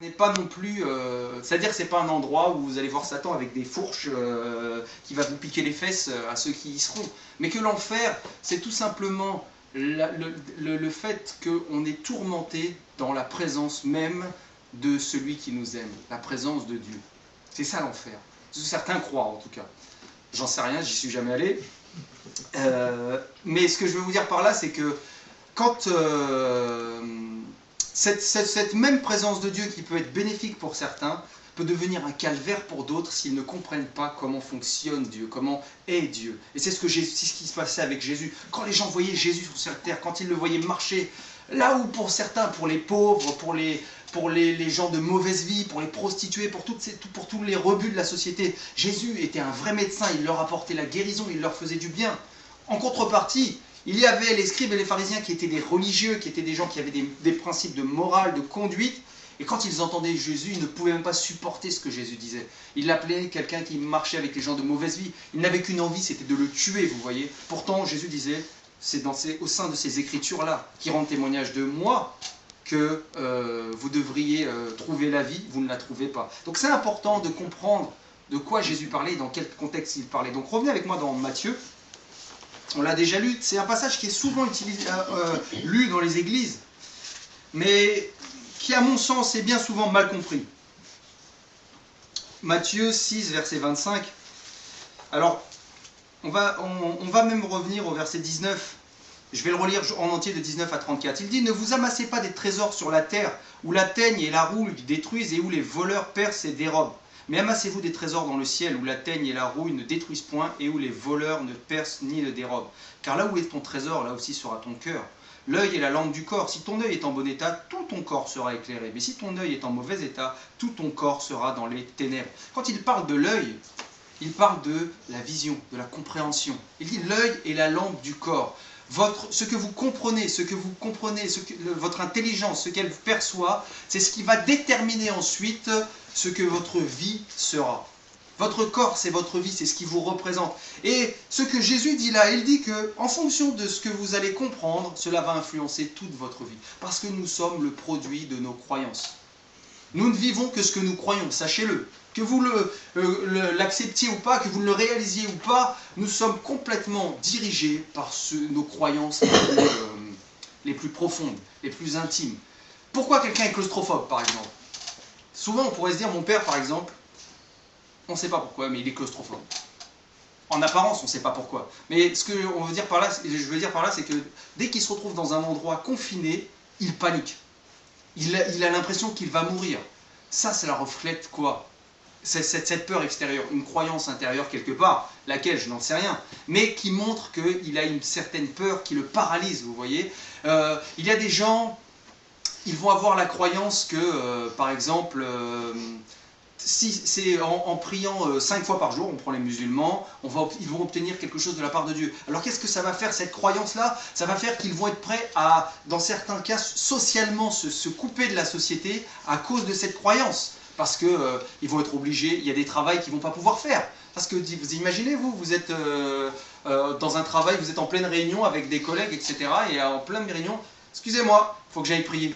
n'est pas non plus, c'est-à-dire que c'est pas un endroit où vous allez voir Satan avec des fourches qui va vous piquer les fesses à ceux qui y seront. Mais que l'enfer, c'est tout simplement le fait qu'on est tourmenté dans la présence même de celui qui nous aime, la présence de Dieu. C'est ça l'enfer. Certains croient en tout cas. J'en sais rien, j'y suis jamais allé. Mais ce que je veux vous dire par là, c'est que quand cette même présence de Dieu qui peut être bénéfique pour certains, peut devenir un calvaire pour d'autres s'ils ne comprennent pas comment fonctionne Dieu, comment est Dieu. Et c'est ce qui se passait avec Jésus. Quand les gens voyaient Jésus sur cette terre, quand ils le voyaient marcher, là où pour certains, pour les pauvres, pour les gens de mauvaise vie, pour les prostituées, pour tous les rebuts de la société, Jésus était un vrai médecin, il leur apportait la guérison, il leur faisait du bien. En contrepartie, il y avait les scribes et les pharisiens qui étaient des religieux, qui étaient des gens qui avaient des principes de morale, de conduite. Et quand ils entendaient Jésus, ils ne pouvaient même pas supporter ce que Jésus disait. Ils l'appelaient quelqu'un qui marchait avec les gens de mauvaise vie. Ils n'avaient qu'une envie, c'était de le tuer, vous voyez. Pourtant, Jésus disait, c'est au sein de ces écritures-là, qui rendent témoignage de moi, que vous devriez trouver la vie, vous ne la trouvez pas. Donc c'est important de comprendre de quoi Jésus parlait et dans quel contexte il parlait. Donc revenez avec moi dans Matthieu. On l'a déjà lu, c'est un passage qui est souvent lu dans les églises, mais qui, à mon sens, est bien souvent mal compris. Matthieu 6, verset 25. Alors, on va même revenir au verset 19. Je vais le relire en entier de 19 à 34. Il dit « Ne vous amassez pas des trésors sur la terre, où la teigne et la rouille détruisent et où les voleurs percent et dérobent. Mais amassez-vous des trésors dans le ciel, où la teigne et la rouille ne détruisent point, et où les voleurs ne percent ni ne dérobent. Car là où est ton trésor, là aussi sera ton cœur. L'œil est la lampe du corps. Si ton œil est en bon état, tout ton corps sera éclairé. Mais si ton œil est en mauvais état, tout ton corps sera dans les ténèbres. » Quand il parle de l'œil, il parle de la vision, de la compréhension. Il dit l'œil est la lampe du corps. Ce que vous comprenez, votre intelligence, ce qu'elle perçoit, c'est ce qui va déterminer ensuite ce que votre vie sera. Votre corps, c'est votre vie, c'est ce qui vous représente. Et ce que Jésus dit là, il dit que en fonction de ce que vous allez comprendre, cela va influencer toute votre vie. Parce que nous sommes le produit de nos croyances. Nous ne vivons que ce que nous croyons, sachez-le. Que vous l'acceptiez ou pas, que vous le réalisiez ou pas, nous sommes complètement dirigés par nos croyances les plus profondes, les plus intimes. Pourquoi quelqu'un est claustrophobe, par exemple? Souvent, on pourrait se dire, mon père, par exemple, on ne sait pas pourquoi, mais il est claustrophobe. En apparence, on ne sait pas pourquoi. Mais ce que je veux dire par là, c'est que dès qu'il se retrouve dans un endroit confiné, il panique. Il a l'impression qu'il va mourir. Ça reflète quoi? Cette peur extérieure, une croyance intérieure quelque part, laquelle je n'en sais rien, mais qui montre qu'il a une certaine peur qui le paralyse, vous voyez. Il y a des gens, ils vont avoir la croyance que, par exemple, si c'est en priant 5 fois par jour, on prend les musulmans, ils vont obtenir quelque chose de la part de Dieu. Alors qu'est-ce que ça va faire, cette croyance-là? Ça va faire qu'ils vont être prêts à, dans certains cas, socialement se couper de la société à cause de cette croyance. Parce qu'ils vont être obligés, il y a des travails qu'ils ne vont pas pouvoir faire. Parce que vous imaginez, vous êtes dans un travail, vous êtes en pleine réunion avec des collègues, etc. Et en pleine réunion, excusez-moi, il faut que j'aille prier.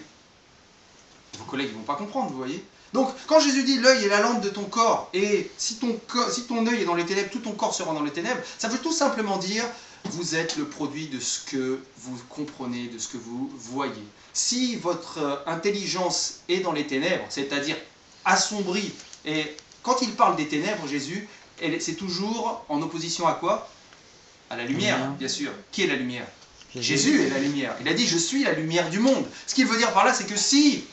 Vos collègues ne vont pas comprendre, vous voyez. Donc, quand Jésus dit l'œil est la lampe de ton corps, et si ton œil est dans les ténèbres, tout ton corps sera dans les ténèbres, ça veut tout simplement dire vous êtes le produit de ce que vous comprenez, de ce que vous voyez. Si votre intelligence est dans les ténèbres, c'est-à-dire assombrie, et quand il parle des ténèbres, Jésus, c'est toujours en opposition à quoi? À la lumière, bien sûr. Qui est la lumière? Jésus est la lumière. Il a dit, je suis la lumière du monde. Ce qu'il veut dire par là, c'est que si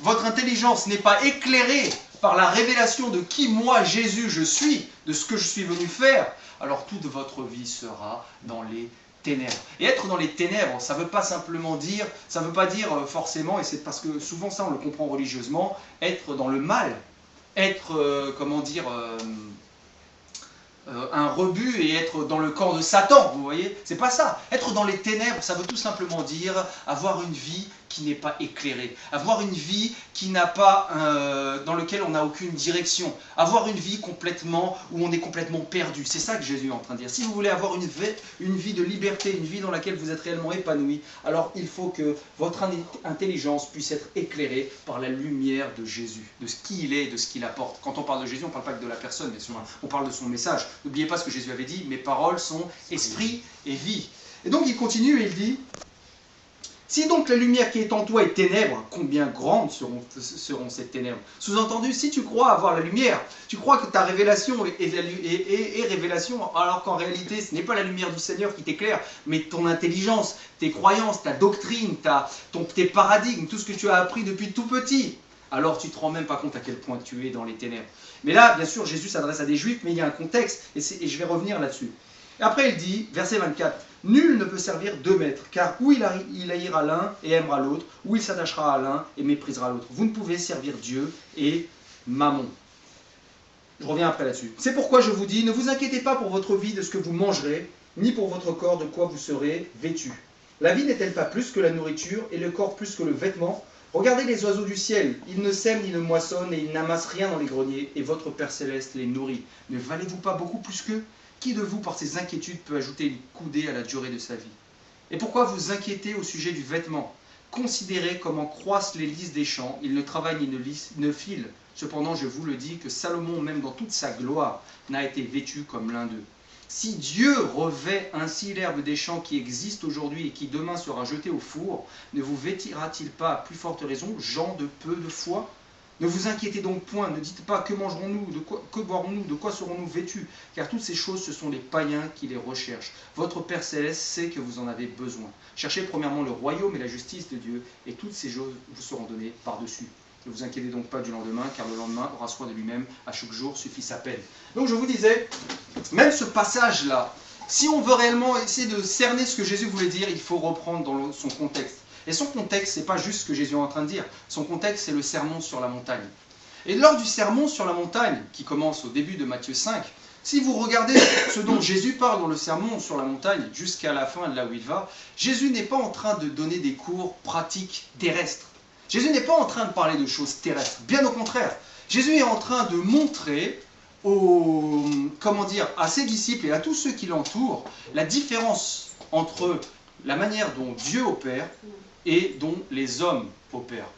votre intelligence n'est pas éclairée par la révélation de qui moi, Jésus, je suis, de ce que je suis venu faire, alors toute votre vie sera dans les ténèbres. Et être dans les ténèbres, ça ne veut pas simplement dire, ça ne veut pas dire forcément, et c'est parce que souvent ça on le comprend religieusement, être dans le mal, être, comment dire, un rebut et être dans le camp de Satan, vous voyez? C'est pas ça. Être dans les ténèbres, ça veut tout simplement dire avoir une vie qui n'est pas éclairée, avoir une vie qui n'a pas, dans laquelle on n'a aucune direction, avoir une vie complètement où on est complètement perdu. C'est ça que Jésus est en train de dire. Si vous voulez avoir une vie de liberté, une vie dans laquelle vous êtes réellement épanoui, alors il faut que votre intelligence puisse être éclairée par la lumière de Jésus, de ce qu'il est et de ce qu'il apporte. Quand on parle de Jésus, on ne parle pas que de la personne, bien sûr, on parle de son message. N'oubliez pas ce que Jésus avait dit, mes paroles sont esprit et vie. Et donc il continue et il dit, si donc la lumière qui est en toi est ténèbres, combien grandes seront ces ténèbres? Sous-entendu, si tu crois avoir la lumière, tu crois que ta révélation est révélation, alors qu'en réalité, ce n'est pas la lumière du Seigneur qui t'éclaire, mais ton intelligence, tes croyances, ta doctrine, tes paradigmes, tout ce que tu as appris depuis tout petit. Alors tu ne te rends même pas compte à quel point tu es dans les ténèbres. Mais là, bien sûr, Jésus s'adresse à des Juifs, mais il y a un contexte, et je vais revenir là-dessus. Et après, il dit, verset 24, « Nul ne peut servir deux maîtres, car ou il haïra l'un et aimera l'autre, ou il s'attachera à l'un et méprisera l'autre. Vous ne pouvez servir Dieu et Mammon. » Je reviens après là-dessus. « C'est pourquoi je vous dis, ne vous inquiétez pas pour votre vie de ce que vous mangerez, ni pour votre corps de quoi vous serez vêtus. La vie n'est-elle pas plus que la nourriture, et le corps plus que le vêtement ? Regardez les oiseaux du ciel, ils ne sèment ni ne moissonnent, et ils n'amassent rien dans les greniers, et votre Père Céleste les nourrit. Ne valez-vous pas beaucoup plus qu'eux ? Qui de vous, par ses inquiétudes, peut ajouter une coudée à la durée de sa vie? Et pourquoi vous inquiétez au sujet du vêtement? Considérez comment croissent les lys des champs, ils ne travaillent ni ne filent. Cependant, je vous le dis, que Salomon, même dans toute sa gloire, n'a été vêtu comme l'un d'eux. Si Dieu revêt ainsi l'herbe des champs qui existe aujourd'hui et qui demain sera jetée au four, ne vous vêtira-t-il pas à plus forte raison, gens de peu de foi? Ne vous inquiétez donc point, ne dites pas que mangerons-nous, que boirons-nous, de quoi serons-nous vêtus, car toutes ces choses, ce sont les païens qui les recherchent. Votre Père Céleste sait que vous en avez besoin. Cherchez premièrement le royaume et la justice de Dieu, et toutes ces choses vous seront données par-dessus. Ne vous inquiétez donc pas du lendemain, car le lendemain aura soin de lui-même, à chaque jour suffit sa peine. Donc je vous disais, même ce passage-là, si on veut réellement essayer de cerner ce que Jésus voulait dire, il faut reprendre dans son contexte. Et son contexte, ce n'est pas juste ce que Jésus est en train de dire. Son contexte, c'est le sermon sur la montagne. Et lors du sermon sur la montagne, qui commence au début de Matthieu 5, si vous regardez ce dont Jésus parle dans le sermon sur la montagne, jusqu'à la fin de là où il va, Jésus n'est pas en train de donner des cours pratiques terrestres. Jésus n'est pas en train de parler de choses terrestres. Bien au contraire, Jésus est en train de montrer à ses disciples et à tous ceux qui l'entourent la différence entre la manière dont Dieu opère et dont les hommes opèrent.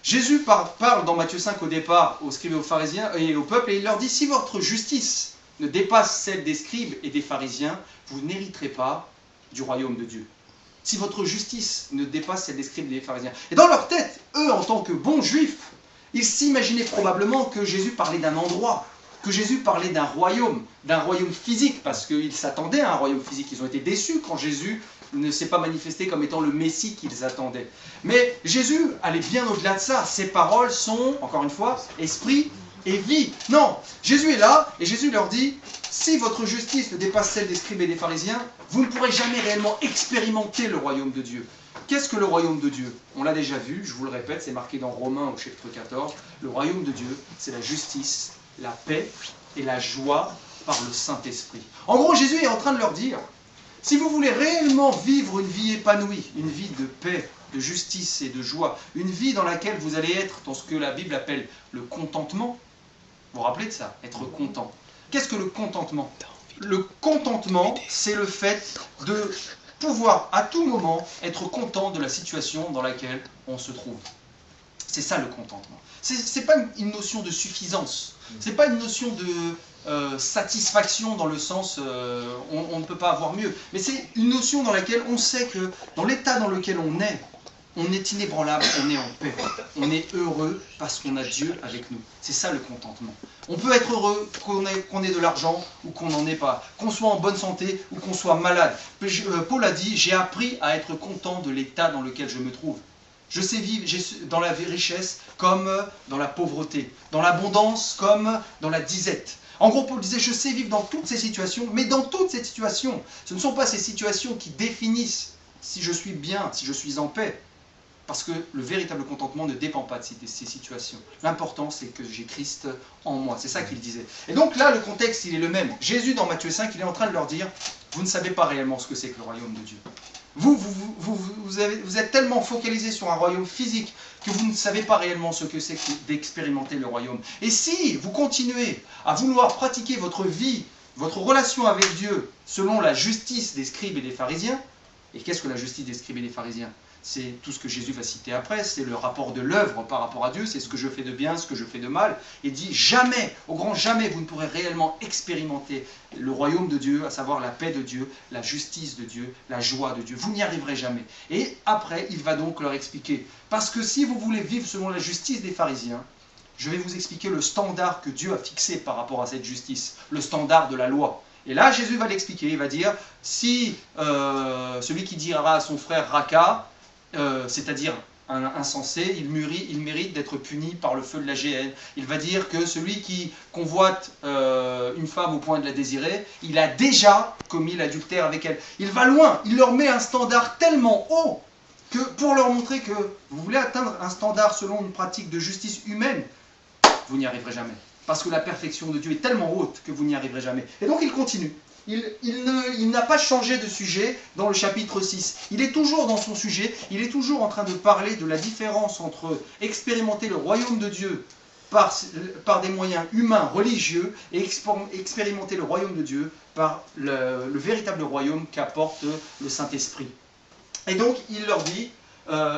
Jésus parle dans Matthieu 5 au départ aux scribes et aux pharisiens et au peuple, et il leur dit, si votre justice ne dépasse celle des scribes et des pharisiens, vous n'hériterez pas du royaume de Dieu. Si votre justice ne dépasse celle des scribes et des pharisiens. Et dans leur tête, eux, en tant que bons juifs, ils s'imaginaient probablement que Jésus parlait d'un endroit, que Jésus parlait d'un royaume physique, parce qu'ils s'attendaient à un royaume physique. Ils ont été déçus quand Jésus ne s'est pas manifesté comme étant le Messie qu'ils attendaient. Mais Jésus allait bien au-delà de ça. Ses paroles sont, encore une fois, esprit et vie. Non, Jésus est là et Jésus leur dit, si votre justice ne dépasse celle des scribes et des pharisiens, vous ne pourrez jamais réellement expérimenter le royaume de Dieu. Qu'est-ce que le royaume de Dieu? On l'a déjà vu, je vous le répète, c'est marqué dans Romains au chapitre 14. Le royaume de Dieu, c'est la justice, la paix et la joie par le Saint-Esprit. En gros, Jésus est en train de leur dire, si vous voulez réellement vivre une vie épanouie, une vie de paix, de justice et de joie, une vie dans laquelle vous allez être dans ce que la Bible appelle le contentement, vous vous rappelez de ça, être content. Qu'est-ce que le contentement? Le contentement, c'est le fait de pouvoir à tout moment être content de la situation dans laquelle on se trouve. C'est ça le contentement. Ce n'est pas une notion de suffisance, ce n'est pas une notion de satisfaction dans le sens on ne peut pas avoir mieux, mais c'est une notion dans laquelle on sait que dans l'état dans lequel on est inébranlable, on est en paix, on est heureux parce qu'on a Dieu avec nous. C'est ça le contentement. On peut être heureux qu'on ait de l'argent ou qu'on n'en ait pas, qu'on soit en bonne santé ou qu'on soit malade. Paul a dit, j'ai appris à être content de l'état dans lequel je me trouve. Je sais vivre dans la richesse comme dans la pauvreté, dans l'abondance comme dans la disette. En gros, Paul disait, je sais vivre dans toutes ces situations, mais dans toutes ces situations, ce ne sont pas ces situations qui définissent si je suis bien, si je suis en paix. Parce que le véritable contentement ne dépend pas de ces situations. L'important, c'est que j'ai Christ en moi. C'est ça qu'il disait. Et donc là, le contexte, il est le même. Jésus, dans Matthieu 5, il est en train de leur dire, vous ne savez pas réellement ce que c'est que le royaume de Dieu. Vous êtes tellement focalisé sur un royaume physique que vous ne savez pas réellement ce que c'est d'expérimenter le royaume. Et si vous continuez à vouloir pratiquer votre vie, votre relation avec Dieu, selon la justice des scribes et des pharisiens, et qu'est-ce que la justice des scribes et des pharisiens? C'est tout ce que Jésus va citer après, c'est le rapport de l'œuvre par rapport à Dieu, c'est ce que je fais de bien, ce que je fais de mal. Il dit jamais, au grand jamais, vous ne pourrez réellement expérimenter le royaume de Dieu, à savoir la paix de Dieu, la justice de Dieu, la joie de Dieu. Vous n'y arriverez jamais. Et après, il va donc leur expliquer. Parce que si vous voulez vivre selon la justice des pharisiens, je vais vous expliquer le standard que Dieu a fixé par rapport à cette justice, le standard de la loi. Et là, Jésus va l'expliquer, il va dire, si celui qui dira à son frère Raka, c'est-à-dire un insensé, il mérite d'être puni par le feu de la géhenne. Il va dire que celui qui convoite une femme au point de la désirer, il a déjà commis l'adultère avec elle. Il va loin, il leur met un standard tellement haut que pour leur montrer que vous voulez atteindre un standard selon une pratique de justice humaine, vous n'y arriverez jamais. Parce que la perfection de Dieu est tellement haute que vous n'y arriverez jamais. Et donc il continue. Il n'a pas changé de sujet dans le chapitre 6. Il est toujours dans son sujet, il est toujours en train de parler de la différence entre expérimenter le royaume de Dieu par des moyens humains, religieux, et expérimenter le royaume de Dieu par le véritable royaume qu'apporte le Saint-Esprit. Et donc il leur dit,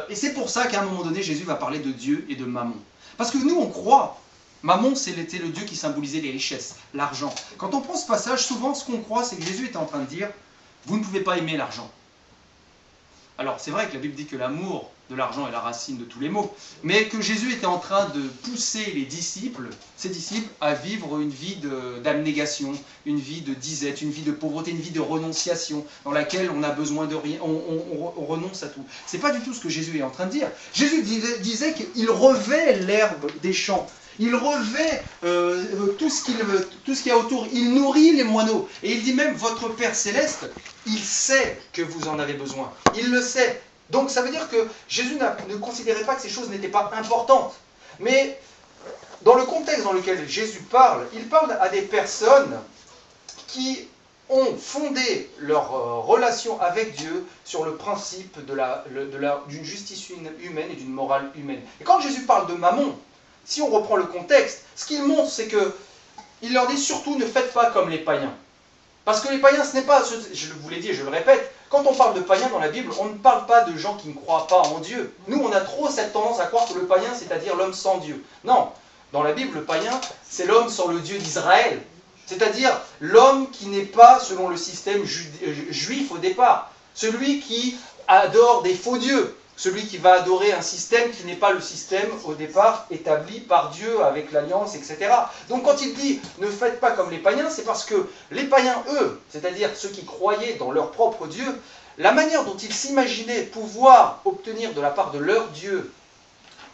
et c'est pour ça qu'à un moment donné, Jésus va parler de Dieu et de Mammon. Parce que nous on croit, Mammon, c'était le dieu qui symbolisait les richesses, l'argent. Quand on prend ce passage, souvent ce qu'on croit, c'est que Jésus était en train de dire « Vous ne pouvez pas aimer l'argent ». Alors c'est vrai que la Bible dit que l'amour de l'argent est la racine de tous les maux, mais que Jésus était en train de pousser ses disciples, à vivre une vie d'abnégation, une vie de disette, une vie de pauvreté, une vie de renonciation, dans laquelle on a besoin de rien, on renonce à tout. C'est pas du tout ce que Jésus est en train de dire. Jésus disait qu'il revêt l'herbe des champs. Il revêt tout ce qu'il y a autour. Il nourrit les moineaux. Et il dit même, votre Père Céleste, il sait que vous en avez besoin. Il le sait. Donc ça veut dire que Jésus ne considérait pas que ces choses n'étaient pas importantes. Mais dans le contexte dans lequel Jésus parle, il parle à des personnes qui ont fondé leur relation avec Dieu sur le principe d'une justice humaine et d'une morale humaine. Et quand Jésus parle de Mammon, si on reprend le contexte, ce qu'il montre, c'est qu'il leur dit surtout ne faites pas comme les païens. Parce que les païens, ce n'est pas, je vous l'ai dit et je le répète, quand on parle de païens dans la Bible, on ne parle pas de gens qui ne croient pas en Dieu. Nous, on a trop cette tendance à croire que le païen, c'est-à-dire l'homme sans Dieu. Non, dans la Bible, le païen, c'est l'homme sans le Dieu d'Israël. C'est-à-dire l'homme qui n'est pas selon le système juif au départ. Celui qui adore des faux dieux. Celui qui va adorer un système qui n'est pas le système au départ établi par Dieu avec l'alliance, etc. Donc quand il dit ne faites pas comme les païens, c'est parce que les païens, eux, c'est-à-dire ceux qui croyaient dans leur propre Dieu, la manière dont ils s'imaginaient pouvoir obtenir de la part de leur Dieu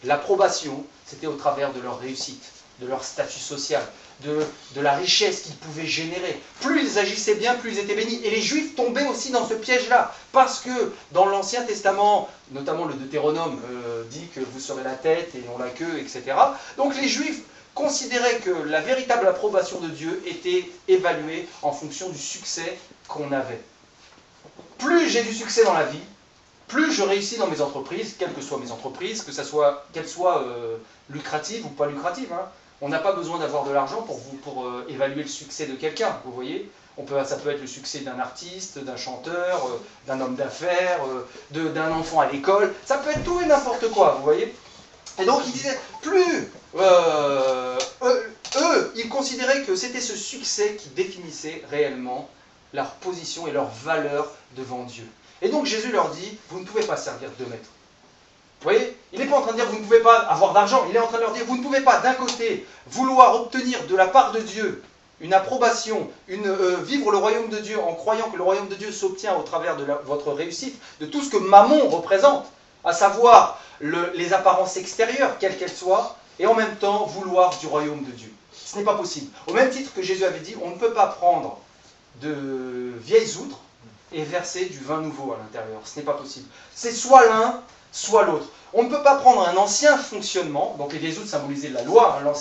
l'approbation, c'était au travers de leur réussite, de leur statut social, de la richesse qu'ils pouvaient générer. Plus ils agissaient bien, plus ils étaient bénis. Et les Juifs tombaient aussi dans ce piège-là. Parce que dans l'Ancien Testament, notamment le Deutéronome dit que vous serez la tête et non la queue, etc. Donc les Juifs considéraient que la véritable approbation de Dieu était évaluée en fonction du succès qu'on avait. Plus j'ai du succès dans la vie, plus je réussis dans mes entreprises, quelles que soient mes entreprises, qu'elles soient lucratives ou pas lucratives, hein. On n'a pas besoin d'avoir de l'argent pour évaluer le succès de quelqu'un, vous voyez. Ça peut être le succès d'un artiste, d'un chanteur, d'un homme d'affaires, d'un enfant à l'école. Ça peut être tout et n'importe quoi, vous voyez. Et donc il disait, plus eux, ils considéraient que c'était ce succès qui définissait réellement leur position et leur valeur devant Dieu. Et donc Jésus leur dit, vous ne pouvez pas servir deux maîtres. Vous voyez, il n'est pas en train de dire vous ne pouvez pas avoir d'argent, il est en train de leur dire vous ne pouvez pas d'un côté vouloir obtenir de la part de Dieu une approbation, vivre le royaume de Dieu en croyant que le royaume de Dieu s'obtient au travers de votre réussite, de tout ce que Mammon représente, à savoir les apparences extérieures, quelles qu'elles soient, et en même temps vouloir du royaume de Dieu. Ce n'est pas possible. Au même titre que Jésus avait dit, on ne peut pas prendre de vieilles outres et verser du vin nouveau à l'intérieur. Ce n'est pas possible. C'est soit l'un, soit l'autre. On ne peut pas prendre un ancien fonctionnement, donc les vieilles outils symbolisaient la loi, hein,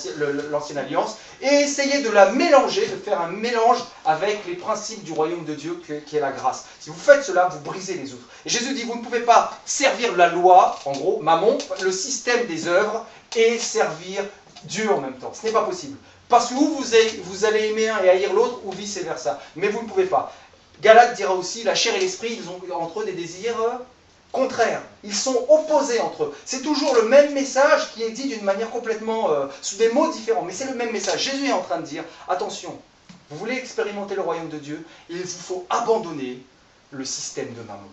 l'ancienne alliance, et essayer de la mélanger, de faire un mélange avec les principes du royaume de Dieu qui est la grâce. Si vous faites cela, vous brisez les autres. Et Jésus dit, vous ne pouvez pas servir la loi, en gros, mammon, le système des œuvres, et servir Dieu en même temps. Ce n'est pas possible. Parce que vous allez aimer un et haïr l'autre, ou vice-versa. Mais vous ne pouvez pas. Galate dira aussi, la chair et l'esprit, ils ont entre eux des désirs contraires. Ils sont opposés entre eux. C'est toujours le même message qui est dit d'une manière complètement, sous des mots différents. Mais c'est le même message. Jésus est en train de dire, attention, vous voulez expérimenter le royaume de Dieu, il vous faut abandonner le système de mammon.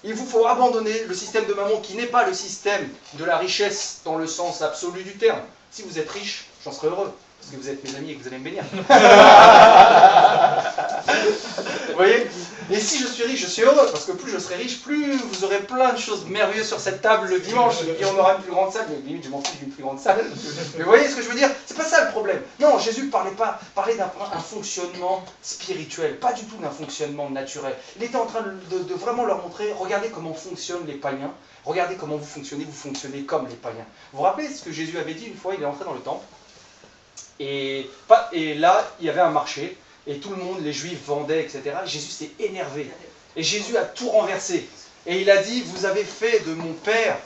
Il vous faut abandonner le système de mammon qui n'est pas le système de la richesse dans le sens absolu du terme. Si vous êtes riche, j'en serais heureux. Parce que vous êtes mes amis et que vous allez me bénir. Vous voyez? Et si je suis riche, je suis heureux, parce que plus je serai riche, plus vous aurez plein de choses merveilleuses sur cette table le dimanche, et on aura une plus grande salle, mais limite je m'en fiche d'une plus grande salle. Mais vous voyez ce que je veux dire? C'est pas ça le problème. Non, Jésus parlait d'un fonctionnement spirituel, pas du tout d'un fonctionnement naturel. Il était en train de vraiment leur montrer, regardez comment fonctionnent les païens, regardez comment vous fonctionnez comme les païens. Vous vous rappelez ce que Jésus avait dit une fois? Il est entré dans le temple, et là, il y avait un marché, et tout le monde, les juifs vendaient, etc. Jésus s'est énervé. Et Jésus a tout renversé. Et il a dit, vous avez fait de mon père,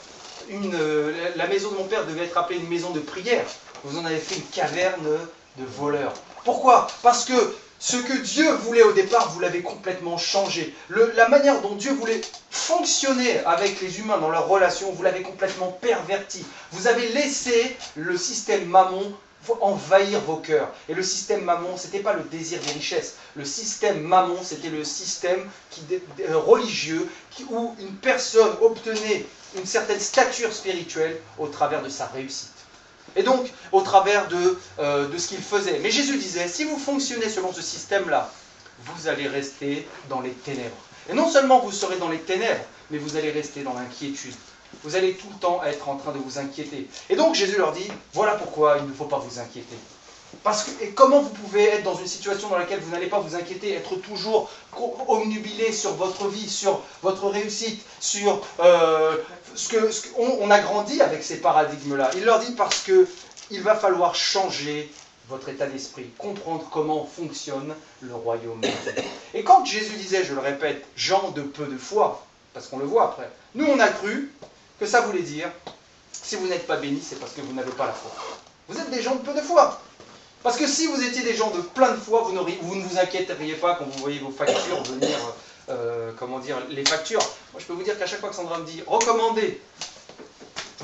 la maison de mon père devait être appelée une maison de prière. Vous en avez fait une caverne de voleurs. Pourquoi? Parce que ce que Dieu voulait au départ, vous l'avez complètement changé. La manière dont Dieu voulait fonctionner avec les humains dans leurs relations, vous l'avez complètement perverti. Vous avez laissé le système mammon envahir vos cœurs. Et le système mammon, ce n'était pas le désir des richesses. Le système mammon, c'était le système religieux où une personne obtenait une certaine stature spirituelle au travers de sa réussite. Et donc, au travers de ce qu'il faisait. Mais Jésus disait, si vous fonctionnez selon ce système-là, vous allez rester dans les ténèbres. Et non seulement vous serez dans les ténèbres, mais vous allez rester dans l'inquiétude. Vous allez tout le temps être en train de vous inquiéter. Et donc Jésus leur dit, voilà pourquoi il ne faut pas vous inquiéter. Et comment vous pouvez être dans une situation dans laquelle vous n'allez pas vous inquiéter, être toujours omnubilé sur votre vie, sur votre réussite, sur on a grandi avec ces paradigmes-là. Il leur dit parce qu'il va falloir changer votre état d'esprit, comprendre comment fonctionne le royaume de Dieu. Et quand Jésus disait, je le répète, gens de peu de foi, parce qu'on le voit après, nous on a cru que ça voulait dire, si vous n'êtes pas béni, c'est parce que vous n'avez pas la foi. Vous êtes des gens de peu de foi. Parce que si vous étiez des gens de plein de foi, vous ne vous inquiéteriez pas quand vous voyez vos factures venir, les factures. Moi je peux vous dire qu'à chaque fois que Sandra me dit, recommandez,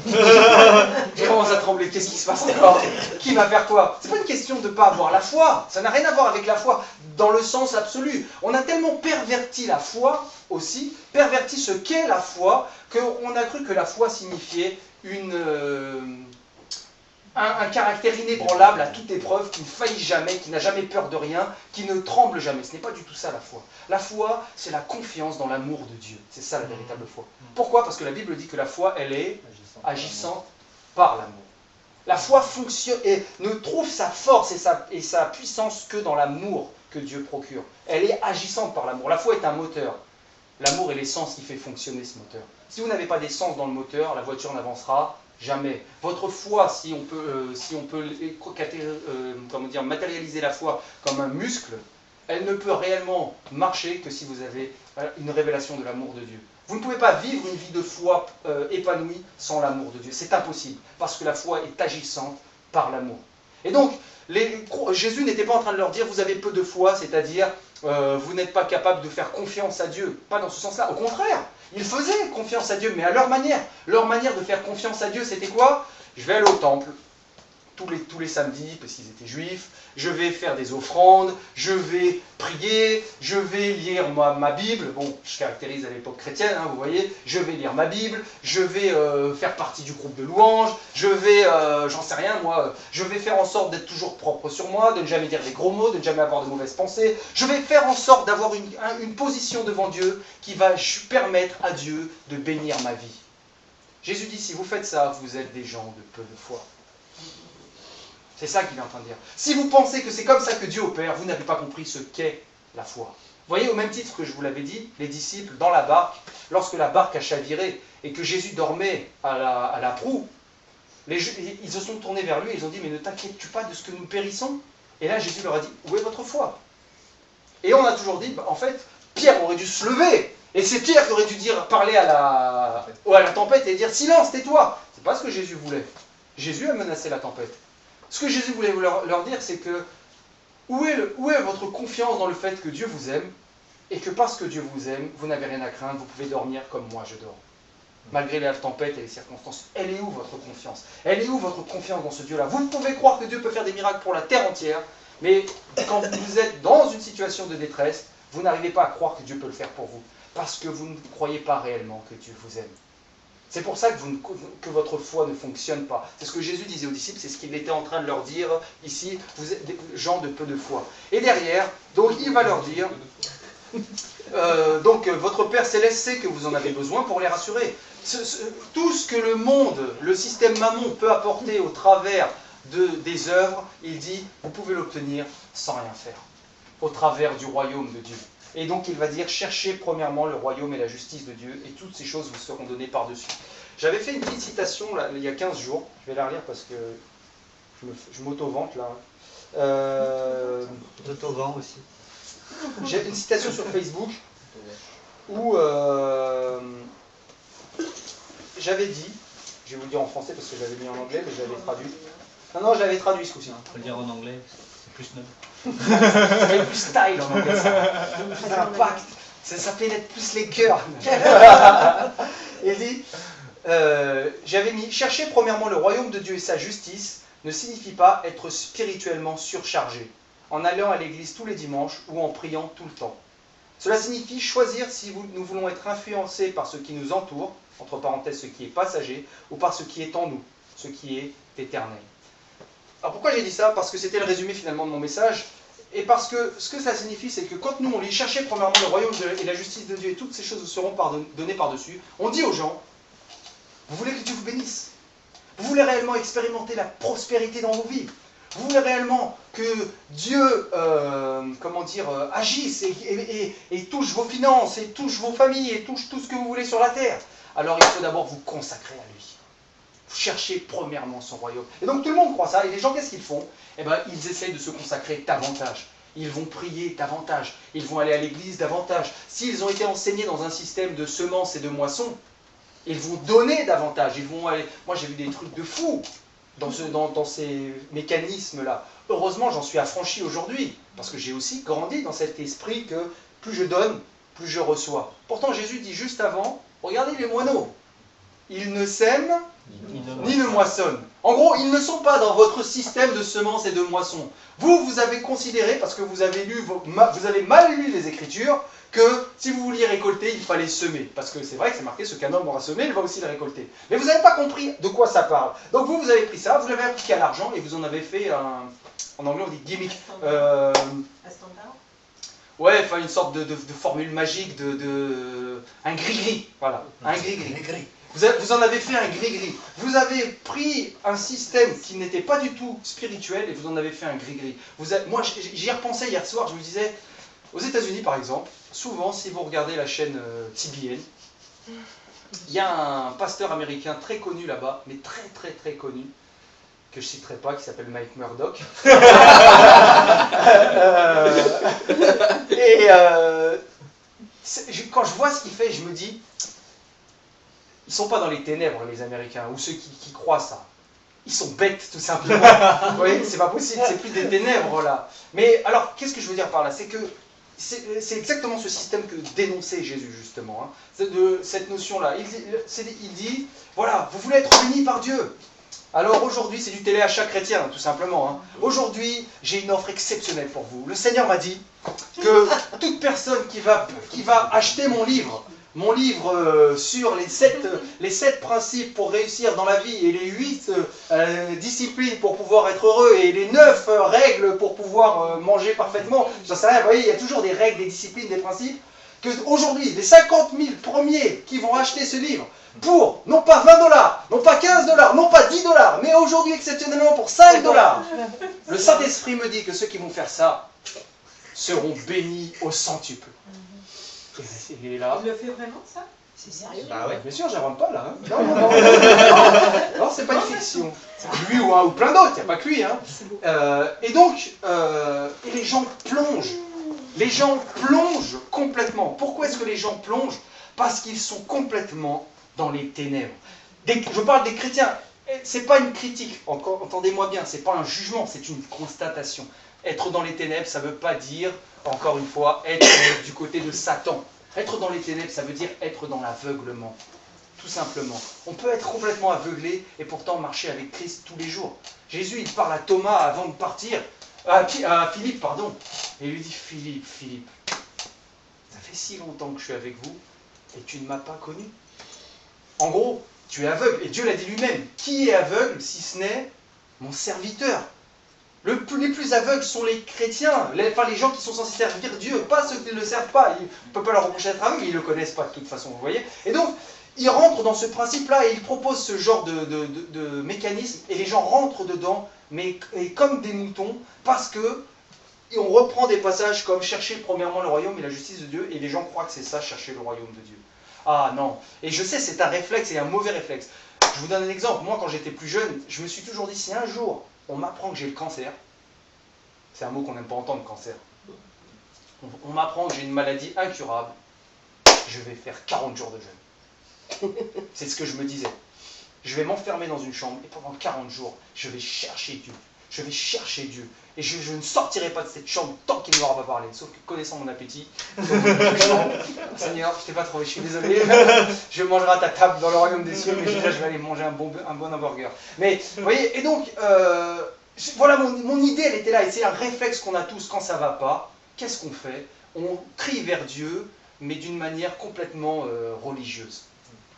je commence à trembler, qu'est-ce qui se passe encore? Qui va faire quoi? C'est pas une question de ne pas avoir la foi, ça n'a rien à voir avec la foi, dans le sens absolu. On a tellement perverti la foi aussi, perverti ce qu'est la foi, qu'on a cru que la foi signifiait un caractère inébranlable à toute épreuve, qui ne faillit jamais, qui n'a jamais peur de rien, qui ne tremble jamais. Ce n'est pas du tout ça la foi. La foi, c'est la confiance dans l'amour de Dieu. C'est ça la véritable foi. Pourquoi? Parce que la Bible dit que la foi, elle est agissante par l'amour. La foi fonctionne et ne trouve sa force et sa puissance que dans l'amour que Dieu procure. Elle est agissante par l'amour. La foi est un moteur. L'amour est l'essence qui fait fonctionner ce moteur. Si vous n'avez pas d'essence dans le moteur, la voiture n'avancera jamais. Votre foi, si on peut matérialiser la foi comme un muscle, elle ne peut réellement marcher que si vous avez une révélation de l'amour de Dieu. Vous ne pouvez pas vivre une vie de foi épanouie sans l'amour de Dieu. C'est impossible, parce que la foi est agissante par l'amour. Et donc, Jésus n'était pas en train de leur dire, vous avez peu de foi, c'est-à-dire, vous n'êtes pas capable de faire confiance à Dieu. Pas dans ce sens-là. Au contraire, ils faisaient confiance à Dieu, mais à leur manière. Leur manière de faire confiance à Dieu, c'était quoi? Je vais aller au temple tous les samedis, parce qu'ils étaient juifs, je vais faire des offrandes, je vais prier, je vais lire ma Bible, bon, je caractérise à l'époque chrétienne, hein, vous voyez, je vais lire ma Bible, je vais faire partie du groupe de louanges, je vais, j'en sais rien moi, je vais faire en sorte d'être toujours propre sur moi, de ne jamais dire des gros mots, de ne jamais avoir de mauvaises pensées, je vais faire en sorte d'avoir une position devant Dieu qui va permettre à Dieu de bénir ma vie. Jésus dit, si vous faites ça, vous êtes des gens de peu de foi. C'est ça qu'il est en train de dire. Si vous pensez que c'est comme ça que Dieu opère, vous n'avez pas compris ce qu'est la foi. voyez, au même titre que je vous l'avais dit, les disciples dans la barque, lorsque la barque a chaviré et que Jésus dormait à la proue, ils se sont tournés vers lui et ils ont dit, mais ne t'inquiètes-tu pas de ce que nous périssons? Et là, Jésus leur a dit, où est votre foi? Et on a toujours dit, en fait, Pierre aurait dû se lever. Et c'est Pierre qui aurait dû parler à la tempête et dire, silence, tais-toi. C'est pas ce que Jésus voulait. Jésus a menacé la tempête. Ce que Jésus voulait leur dire, c'est que, où est votre confiance dans le fait que Dieu vous aime, et que parce que Dieu vous aime, vous n'avez rien à craindre, vous pouvez dormir comme moi je dors. Malgré la tempête et les circonstances, elle est où votre confiance? Elle est où votre confiance dans ce Dieu-là? Vous pouvez croire que Dieu peut faire des miracles pour la terre entière, mais quand vous êtes dans une situation de détresse, vous n'arrivez pas à croire que Dieu peut le faire pour vous, parce que vous ne croyez pas réellement que Dieu vous aime. C'est pour ça que votre foi ne fonctionne pas. C'est ce que Jésus disait aux disciples, c'est ce qu'il était en train de leur dire ici, vous êtes des gens de peu de foi. Et derrière, donc il va leur dire, donc votre Père Céleste sait que vous en avez besoin pour les rassurer. Tout ce que le monde, le système mammon peut apporter au travers des œuvres, il dit, vous pouvez l'obtenir sans rien faire, au travers du royaume de Dieu. Et donc il va dire, cherchez premièrement le royaume et la justice de Dieu, et toutes ces choses vous seront données par-dessus. J'avais fait une petite citation là, il y a 15 jours, je vais la relire parce que je m'auto-vante là. Auto-vent aussi. J'ai une citation sur Facebook où j'avais dit, je vais vous le dire en français parce que j'avais mis en anglais, mais j'avais traduit. Non, j'avais traduit ce coup-ci. On peut le dire en anglais, c'est plus neutre. C'est plus style en anglais, ça. Plus impact. Ça pénètre plus les cœurs. Il dit, j'avais mis, chercher premièrement le royaume de Dieu et sa justice ne signifie pas être spirituellement surchargé, en allant à l'église tous les dimanches ou en priant tout le temps. Cela signifie choisir si nous voulons être influencés par ce qui nous entoure, entre parenthèses ce qui est passager, ou par ce qui est en nous, ce qui est éternel. Alors pourquoi j'ai dit ça? Parce que c'était le résumé finalement de mon message, et parce que ce que ça signifie, c'est que quand nous on lit chercher premièrement le royaume et la justice de Dieu, et toutes ces choses vous seront données par-dessus, on dit aux gens, vous voulez que Dieu vous bénisse? Vous voulez réellement expérimenter la prospérité dans vos vies? Vous voulez réellement que Dieu, agisse et touche vos finances, et touche vos familles, et touche tout ce que vous voulez sur la terre? Alors il faut d'abord vous consacrer à lui. Vous cherchez premièrement son royaume. Et donc tout le monde croit ça. Et les gens, qu'est-ce qu'ils font? Eh bien, ils essayent de se consacrer davantage. Ils vont prier davantage. Ils vont aller à l'église davantage. S'ils ont été enseignés dans un système de semences et de moissons, ils vont donner davantage. Ils vont aller... Moi, j'ai vu des trucs de fous dans ces mécanismes-là. Heureusement, j'en suis affranchi aujourd'hui, parce que j'ai aussi grandi dans cet esprit que plus je donne, plus je reçois. Pourtant, Jésus dit juste avant, regardez les moineaux, ils ne sèment ni ne moissonnent. En gros, ils ne sont pas dans votre système de semences et de moissons. Vous avez considéré, parce que vous avez mal lu les Écritures, que si vous vouliez récolter, il fallait semer. Parce que c'est vrai que c'est marqué, ce qu'un homme aura semé, il va aussi le récolter. Mais vous n'avez pas compris de quoi ça parle. Donc vous avez pris ça, vous l'avez appliqué à l'argent, et vous en avez fait en anglais on dit gimmick. Ouais, enfin une sorte de formule magique, un gris-gris. Voilà, un gris-gris. Vous en avez fait un gris-gris. Vous avez pris un système qui n'était pas du tout spirituel et vous en avez fait un gris-gris. Moi, j'y ai repensé hier soir, je me disais, aux États-Unis par exemple, souvent, si vous regardez la chaîne TBN, il y a un pasteur américain très connu là-bas, mais très très très connu, que je ne citerai pas, qui s'appelle Mike Murdoch. Quand je vois ce qu'il fait, je me dis, ils ne sont pas dans les ténèbres, les Américains, ou ceux qui croient ça. Ils sont bêtes, tout simplement. Vous voyez, c'est pas possible, c'est plus des ténèbres, là. Mais alors, qu'est-ce que je veux dire par là? C'est que c'est exactement ce système que dénonçait Jésus, justement. Hein. Cette notion-là. Il dit, voilà, vous voulez être bénis par Dieu. Alors aujourd'hui, c'est du téléachat chrétien, tout simplement. Hein. Aujourd'hui, j'ai une offre exceptionnelle pour vous. Le Seigneur m'a dit que toute personne qui va acheter mon livre sur les 7 principes pour réussir dans la vie et les 8 disciplines pour pouvoir être heureux et les 9 règles pour pouvoir manger parfaitement. Ça sert à rien, vous voyez, il y a toujours des règles, des disciplines, des principes. Qu'aujourd'hui, les 50 000 premiers qui vont acheter ce livre pour, non pas 20 $, non pas 15 $, non pas 10 $, mais aujourd'hui exceptionnellement pour 5 $, le Saint-Esprit me dit que ceux qui vont faire ça, seront bénis au centuple. Il est là. Il le fait vraiment, ça? C'est sérieux? Bah ouais, bien sûr, j'invente pas là. Hein. Non, non, non. Non, c'est pas une fiction. Lui ou plein d'autres, il n'y a pas que lui. Hein. Et donc, et les gens plongent. Les gens plongent complètement. Pourquoi est-ce que les gens plongent? Parce qu'ils sont complètement dans les ténèbres. Je parle des chrétiens. C'est pas une critique, entendez-moi bien, c'est pas un jugement, c'est une constatation. Être dans les ténèbres, ça ne veut pas dire, encore une fois, être du côté de Satan. Être dans les ténèbres, ça veut dire être dans l'aveuglement, tout simplement. On peut être complètement aveuglé et pourtant marcher avec Christ tous les jours. Jésus, il parle à Thomas avant de partir, à Philippe, pardon, et il lui dit, Philippe, ça fait si longtemps que je suis avec vous et tu ne m'as pas connu. En gros, tu es aveugle. Et Dieu l'a dit lui-même. Qui est aveugle si ce n'est mon serviteur? Les plus aveugles sont les chrétiens, les gens qui sont censés servir Dieu, pas ceux qui ne le servent pas. Il ne peut pas leur reprocher d'être aveugles, ils ne le connaissent pas de toute façon, vous voyez. Et donc, ils rentrent dans ce principe-là et ils proposent ce genre de mécanisme et les gens rentrent dedans, mais comme des moutons, parce que on reprend des passages comme chercher premièrement le royaume et la justice de Dieu, et les gens croient que c'est ça, chercher le royaume de Dieu. Ah non, et je sais, c'est un réflexe et un mauvais réflexe. Je vous donne un exemple. Moi, quand j'étais plus jeune, je me suis toujours dit, si un jour, on m'apprend que j'ai le cancer, c'est un mot qu'on n'aime pas entendre, cancer. On m'apprend que j'ai une maladie incurable, je vais faire 40 jours de jeûne. C'est ce que je me disais. Je vais m'enfermer dans une chambre et pendant 40 jours, je vais chercher Dieu. Je vais chercher Dieu. Et je ne sortirai pas de cette chambre tant qu'il ne m'aura pas parlé. Sauf que connaissant mon appétit, Seigneur, je t'ai pas trouvé, je suis désolé. Je mangerai à ta table dans le royaume des cieux, mais je vais aller manger un bon hamburger. Mais, vous voyez, et donc, voilà, mon idée, elle était là. Et c'est un réflexe qu'on a tous quand ça ne va pas. Qu'est-ce qu'on fait? On crie vers Dieu, mais d'une manière complètement religieuse.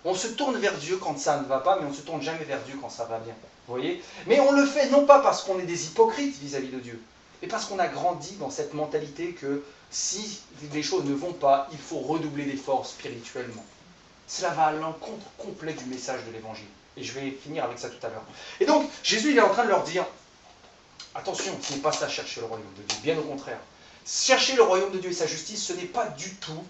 On se tourne vers Dieu quand ça ne va pas, mais on ne se tourne jamais vers Dieu quand ça va bien. Vous voyez? Mais on le fait non pas parce qu'on est des hypocrites vis-à-vis de Dieu, mais parce qu'on a grandi dans cette mentalité que si les choses ne vont pas, il faut redoubler d'efforts spirituellement. Cela va à l'encontre complet du message de l'Évangile. Et je vais finir avec ça tout à l'heure. Et donc, Jésus, il est en train de leur dire, attention, ce n'est pas ça chercher le royaume de Dieu, bien au contraire. Chercher le royaume de Dieu et sa justice, ce n'est pas du tout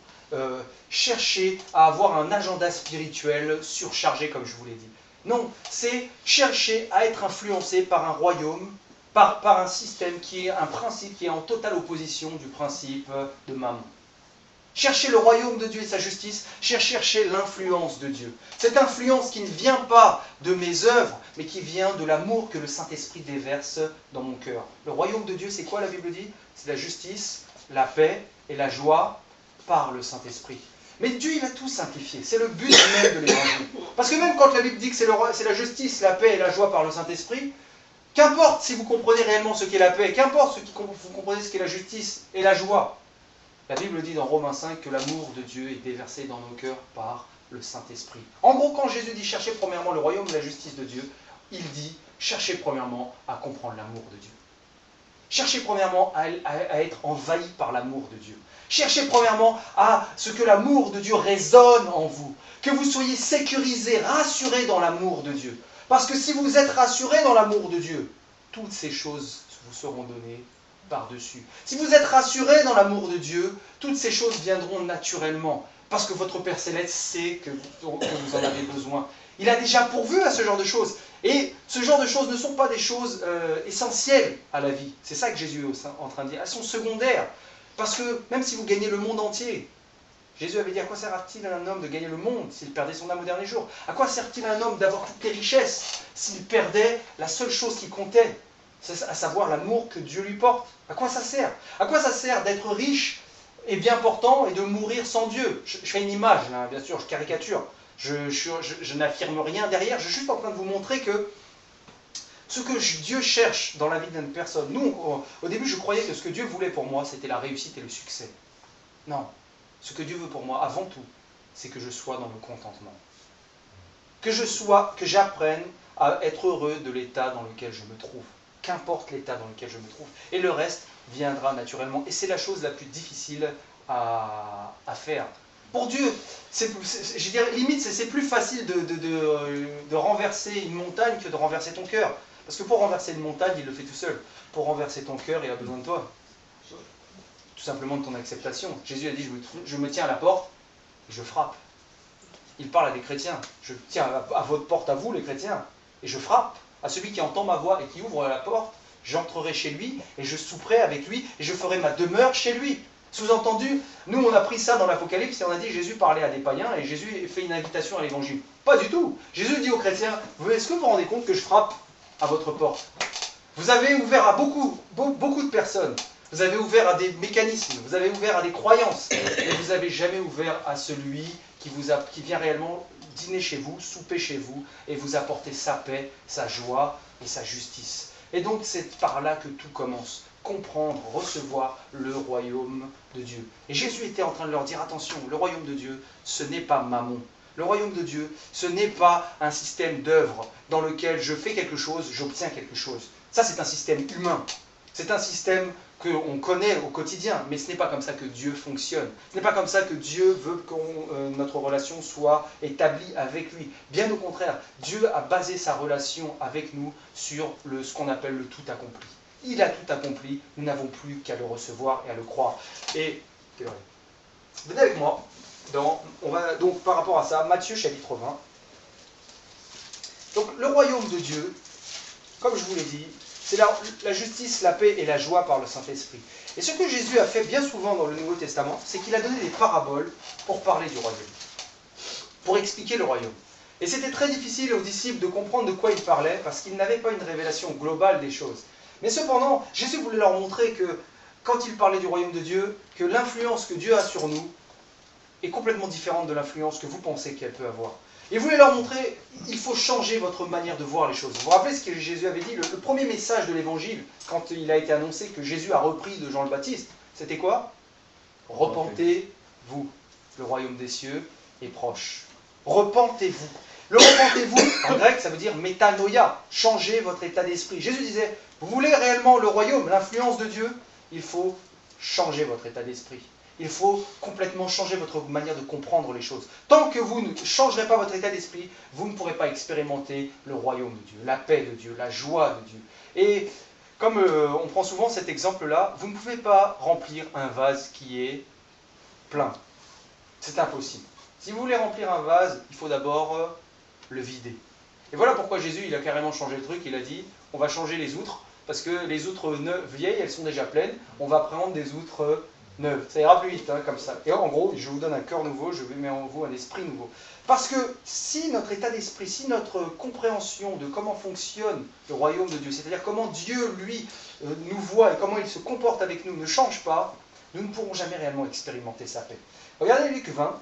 chercher à avoir un agenda spirituel surchargé, comme je vous l'ai dit. Non, c'est chercher à être influencé par un royaume, par un système qui est un principe qui est en totale opposition du principe de Mammon. Chercher le royaume de Dieu et sa justice, chercher l'influence de Dieu. Cette influence qui ne vient pas de mes œuvres, mais qui vient de l'amour que le Saint-Esprit déverse dans mon cœur. Le royaume de Dieu, c'est quoi la Bible dit? C'est la justice, la paix et la joie par le Saint-Esprit. Mais Dieu, il a tout simplifié. C'est le but même de l'Évangile. Parce que même quand la Bible dit que c'est la justice, la paix et la joie par le Saint-Esprit, qu'importe si vous comprenez réellement ce qu'est la paix, qu'importe si vous comprenez ce qu'est la justice et la joie, la Bible dit dans Romains 5 que l'amour de Dieu est déversé dans nos cœurs par le Saint-Esprit. En gros, quand Jésus dit cherchez premièrement le royaume et la justice de Dieu, il dit cherchez premièrement à comprendre l'amour de Dieu. Cherchez premièrement à être envahi par l'amour de Dieu. Cherchez premièrement à ce que l'amour de Dieu résonne en vous. Que vous soyez sécurisés, rassurés dans l'amour de Dieu. Parce que si vous êtes rassurés dans l'amour de Dieu, toutes ces choses vous seront données par-dessus. Si vous êtes rassurés dans l'amour de Dieu, toutes ces choses viendront naturellement. Parce que votre Père Céleste sait que vous en avez besoin. Il a déjà pourvu à ce genre de choses. Et ce genre de choses ne sont pas des choses essentielles à la vie. C'est ça que Jésus est en train de dire. Elles sont secondaires. Parce que même si vous gagnez le monde entier, Jésus avait dit, à quoi sert-il à un homme de gagner le monde s'il perdait son âme au dernier jour? À quoi sert-il à un homme d'avoir toutes les richesses s'il perdait la seule chose qui comptait, à savoir l'amour que Dieu lui porte? À quoi ça sert? À quoi ça sert d'être riche et bien portant et de mourir sans Dieu? Je fais une image, là, bien sûr, je caricature. Je n'affirme rien derrière, je suis juste en train de vous montrer que ce que Dieu cherche dans la vie d'une personne, nous, au début, je croyais que ce que Dieu voulait pour moi, c'était la réussite et le succès. Non, ce que Dieu veut pour moi, avant tout, c'est que je sois dans le contentement. Que j'apprenne à être heureux de l'état dans lequel je me trouve. Qu'importe l'état dans lequel je me trouve. Et le reste viendra naturellement. Et c'est la chose la plus difficile à faire. Pour Dieu, je dirais, limite, c'est plus facile de renverser une montagne que de renverser ton cœur. Parce que pour renverser une montagne, il le fait tout seul. Pour renverser ton cœur, il a besoin de toi. Tout simplement de ton acceptation. Jésus a dit, je me tiens à la porte et je frappe. Il parle à des chrétiens. Je tiens à votre porte à vous, les chrétiens, et je frappe. À celui qui entend ma voix et qui ouvre la porte, j'entrerai chez lui et je souperai avec lui et je ferai ma demeure chez lui. Sous-entendu, nous on a pris ça dans l'Apocalypse et on a dit Jésus parlait à des païens et Jésus fait une invitation à l'évangile. Pas du tout. Jésus dit aux chrétiens, est-ce que vous vous rendez compte que je frappe à votre porte? Vous avez ouvert à beaucoup de personnes. Vous avez ouvert à des mécanismes, vous avez ouvert à des croyances, mais vous n'avez jamais ouvert à celui qui vient réellement dîner chez vous, souper chez vous et vous apporter sa paix, sa joie et sa justice. Et donc c'est par là que tout commence. Comprendre, recevoir le royaume de Dieu. Et Jésus était en train de leur dire, attention, le royaume de Dieu, ce n'est pas Mammon. Le royaume de Dieu, ce n'est pas un système d'œuvre dans lequel je fais quelque chose, j'obtiens quelque chose. Ça, c'est un système humain. C'est un système qu'on connaît au quotidien, mais ce n'est pas comme ça que Dieu fonctionne. Ce n'est pas comme ça que Dieu veut que notre relation soit établie avec lui. Bien au contraire, Dieu a basé sa relation avec nous sur ce qu'on appelle le tout accompli. Il a tout accompli, nous n'avons plus qu'à le recevoir et à le croire. Et venez avec moi, on va donc par rapport à ça, Matthieu chapitre 20. Donc le royaume de Dieu, comme je vous l'ai dit, c'est la justice, la paix et la joie par le Saint-Esprit. Et ce que Jésus a fait bien souvent dans le Nouveau Testament, c'est qu'il a donné des paraboles pour parler du royaume, pour expliquer le royaume. Et c'était très difficile aux disciples de comprendre de quoi il parlait, parce qu'ils n'avaient pas une révélation globale des choses. Mais cependant, Jésus voulait leur montrer que, quand il parlait du royaume de Dieu, que l'influence que Dieu a sur nous est complètement différente de l'influence que vous pensez qu'elle peut avoir. Il voulait leur montrer, il faut changer votre manière de voir les choses. Vous vous rappelez ce que Jésus avait dit, le premier message de l'évangile, quand il a été annoncé que Jésus a repris de Jean le Baptiste, c'était quoi? Repentez-vous, le royaume des cieux est proche. Repentez-vous. Le repentez-vous, en grec, ça veut dire métanoïa, changez votre état d'esprit. Jésus disait, vous voulez réellement le royaume, l'influence de Dieu, il faut changer votre état d'esprit. Il faut complètement changer votre manière de comprendre les choses. Tant que vous ne changerez pas votre état d'esprit, vous ne pourrez pas expérimenter le royaume de Dieu, la paix de Dieu, la joie de Dieu. Et comme on prend souvent cet exemple-là, vous ne pouvez pas remplir un vase qui est plein. C'est impossible. Si vous voulez remplir un vase, il faut d'abord le vider. Et voilà pourquoi Jésus il a carrément changé le truc. Il a dit, on va changer les outres, parce que les outres vieilles, elles sont déjà pleines. On va prendre des outres neuves. Ça ira plus vite, hein, comme ça. Et en gros, je vous donne un cœur nouveau, je mets en vous un esprit nouveau. Parce que si notre état d'esprit, si notre compréhension de comment fonctionne le royaume de Dieu, c'est-à-dire comment Dieu, lui, nous voit et comment il se comporte avec nous, ne change pas, nous ne pourrons jamais réellement expérimenter sa paix. Regardez Luc 20.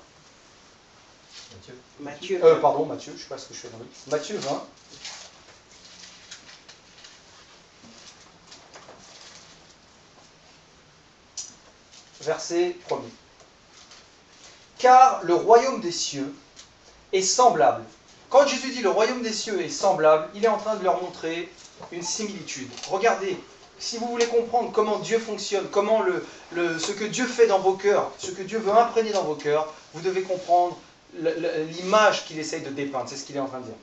Matthieu. Pardon, Matthieu, je ne sais pas ce que je fais dans Luc. Matthieu 20. Verset 1er. Car le royaume des cieux est semblable. Quand Jésus dit le royaume des cieux est semblable, il est en train de leur montrer une similitude. Regardez, si vous voulez comprendre comment Dieu fonctionne, comment ce que Dieu fait dans vos cœurs, ce que Dieu veut imprégner dans vos cœurs, vous devez comprendre l'image qu'il essaye de dépeindre. C'est ce qu'il est en train de dire.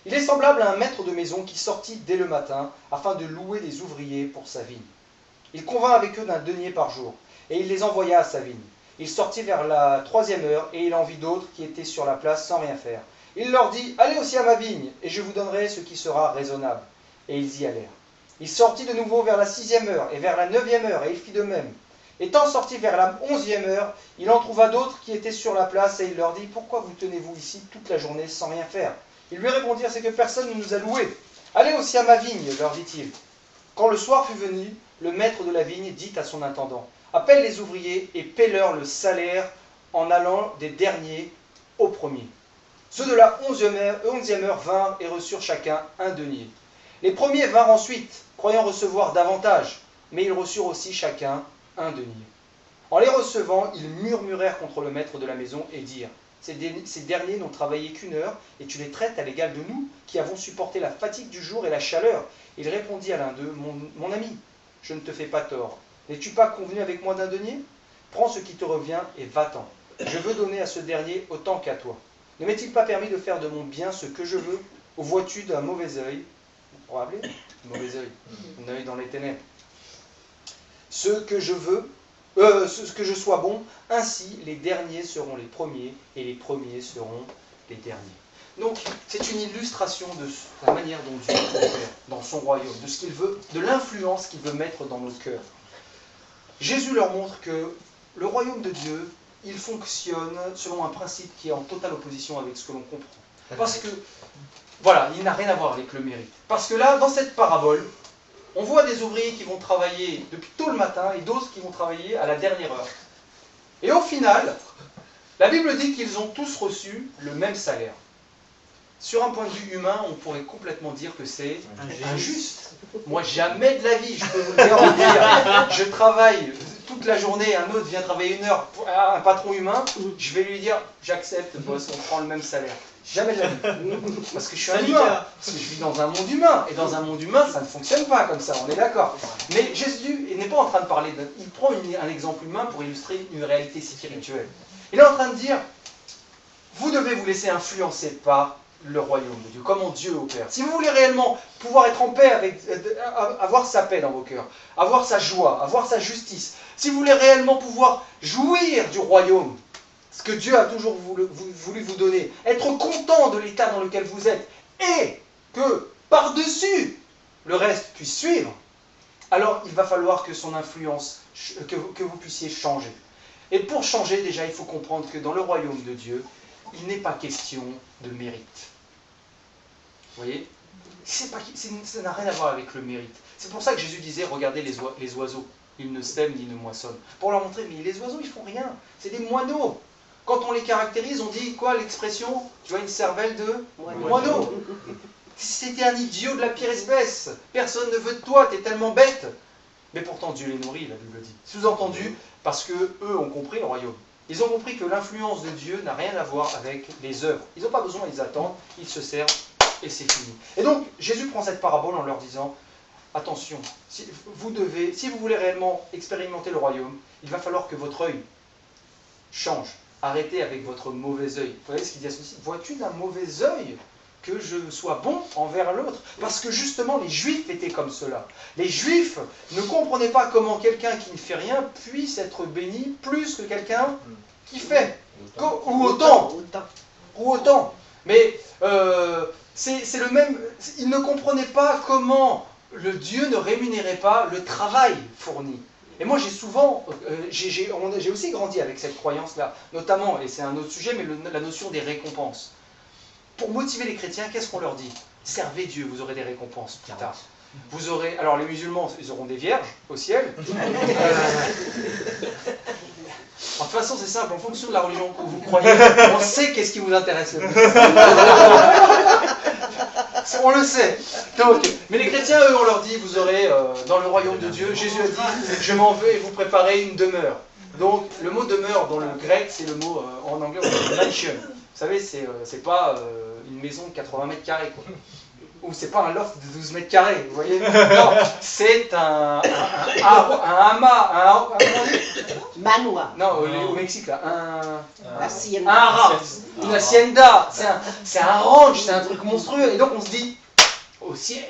Il est semblable à un maître de maison qui sortit dès le matin afin de louer des ouvriers pour sa vigne. Il convint avec eux d'un denier par jour. Et il les envoya à sa vigne. Il sortit vers la 3e heure, et il en vit d'autres qui étaient sur la place sans rien faire. Il leur dit, allez aussi à ma vigne, et je vous donnerai ce qui sera raisonnable. Et ils y allèrent. Il sortit de nouveau vers la 6e heure, et vers la 9e heure, et il fit de même. Étant sorti vers la 11e heure, il en trouva d'autres qui étaient sur la place, et il leur dit, pourquoi vous tenez-vous ici toute la journée sans rien faire? Ils lui répondirent, c'est que personne ne nous a loués. Allez aussi à ma vigne, leur dit-il. Quand le soir fut venu, le maître de la vigne dit à son intendant, appelle les ouvriers et paie-leur le salaire en allant des derniers aux premiers. Ceux de la 11e heure vinrent et reçurent chacun un denier. Les premiers vinrent ensuite, croyant recevoir davantage, mais ils reçurent aussi chacun un denier. En les recevant, ils murmurèrent contre le maître de la maison et dirent, ces derniers n'ont travaillé qu'1 heure, et tu les traites à l'égal de nous, qui avons supporté la fatigue du jour et la chaleur. Il répondit à l'un d'eux, mon ami, je ne te fais pas tort. N'es-tu pas convenu avec moi d'un denier? Prends ce qui te revient et va-t'en. Je veux donner à ce dernier autant qu'à toi. Ne m'est-il pas permis de faire de mon bien ce que je veux? Ou vois-tu d'un mauvais œil? Vous vous rappelez? Mauvais œil, un œil dans les ténèbres. Ce que je veux, que je sois bon, ainsi les derniers seront les premiers et les premiers seront les derniers. Donc c'est une illustration de la manière dont Dieu opère dans son royaume, de ce qu'il veut, de l'influence qu'il veut mettre dans nos cœurs. Jésus leur montre que le royaume de Dieu, il fonctionne selon un principe qui est en totale opposition avec ce que l'on comprend. Parce que, voilà, il n'a rien à voir avec le mérite. Parce que là, dans cette parabole, on voit des ouvriers qui vont travailler depuis tôt le matin et d'autres qui vont travailler à la dernière heure. Et au final, la Bible dit qu'ils ont tous reçu le même salaire. Sur un point de vue humain, on pourrait complètement dire que c'est injuste. Moi, jamais de la vie, je peux vous le dire, je travaille toute la journée, un autre vient travailler 1 heure, un patron humain, je vais lui dire, j'accepte, boss, on prend le même salaire. Jamais de la vie. Parce que je suis un humain, parce que je vis dans un monde humain, et dans un monde humain, ça ne fonctionne pas comme ça, on est d'accord. Mais Jésus n'est pas en train de parler, il prend un exemple humain pour illustrer une réalité spirituelle. Il est en train de dire, vous devez vous laisser influencer par le royaume de Dieu, comment Dieu opère. Si vous voulez réellement pouvoir être en paix, avoir sa paix dans vos cœurs, avoir sa joie, avoir sa justice, si vous voulez réellement pouvoir jouir du royaume, ce que Dieu a toujours voulu vous donner, être content de l'état dans lequel vous êtes, et que par-dessus le reste puisse suivre, alors il va falloir que son influence, que vous puissiez changer. Et pour changer, déjà, il faut comprendre que dans le royaume de Dieu, il n'est pas question de mérite. Vous voyez, ça n'a rien à voir avec le mérite. C'est pour ça que Jésus disait, regardez les oiseaux, ils ne sèment ni ne moissonnent. Pour leur montrer, mais les oiseaux, ils font rien. C'est des moineaux. Quand on les caractérise, on dit quoi l'expression? Tu vois une cervelle de moineau. C'était un idiot de la pire espèce. Personne ne veut de toi, tu es tellement bête. Mais pourtant, Dieu les nourrit, la Bible dit. Sous-entendu, parce qu'eux ont compris le royaume. Ils ont compris que l'influence de Dieu n'a rien à voir avec les œuvres. Ils n'ont pas besoin, ils attendent, ils se servent, et c'est fini. Et donc, Jésus prend cette parabole en leur disant, attention, si vous voulez réellement expérimenter le royaume, il va falloir que votre œil change. Arrêtez avec votre mauvais œil. Vous voyez ce qu'il dit à ceci? Vois-tu d'un mauvais œil que je sois bon envers l'autre? Parce que justement, les Juifs étaient comme cela. Les Juifs ne comprenaient pas comment quelqu'un qui ne fait rien puisse être béni plus que quelqu'un qui fait. Ou autant. Mais c'est le même. Ils ne comprenaient pas comment le Dieu ne rémunérait pas le travail fourni. Et moi, j'ai aussi grandi avec cette croyance-là, notamment, et c'est un autre sujet, mais la notion des récompenses. Pour motiver les chrétiens, qu'est-ce qu'on leur dit? Servez Dieu, vous aurez des récompenses plus tard. Vous aurez, alors les musulmans, ils auront des vierges au ciel. De toute façon, c'est simple, en fonction de la religion que vous croyez, on sait qu'est-ce qui vous intéresse le plus. On le sait. Donc, mais les chrétiens, eux, on leur dit, vous aurez dans le royaume de Dieu, Jésus a dit, je m'en veux et vous préparez une demeure. Donc, le mot demeure dans le grec, c'est le mot, en anglais, on dit mansion. Vous savez, c'est pas une maison de 80 mètres carrés, quoi. Ou c'est pas un loft de 12 mètres carrés, vous voyez. Non, c'est un hamac, manoir. Non, au Mexique, là, Hacienda. un haras, une hacienda, c'est un ranch, c'est un truc monstrueux. Et donc on se dit, au ciel,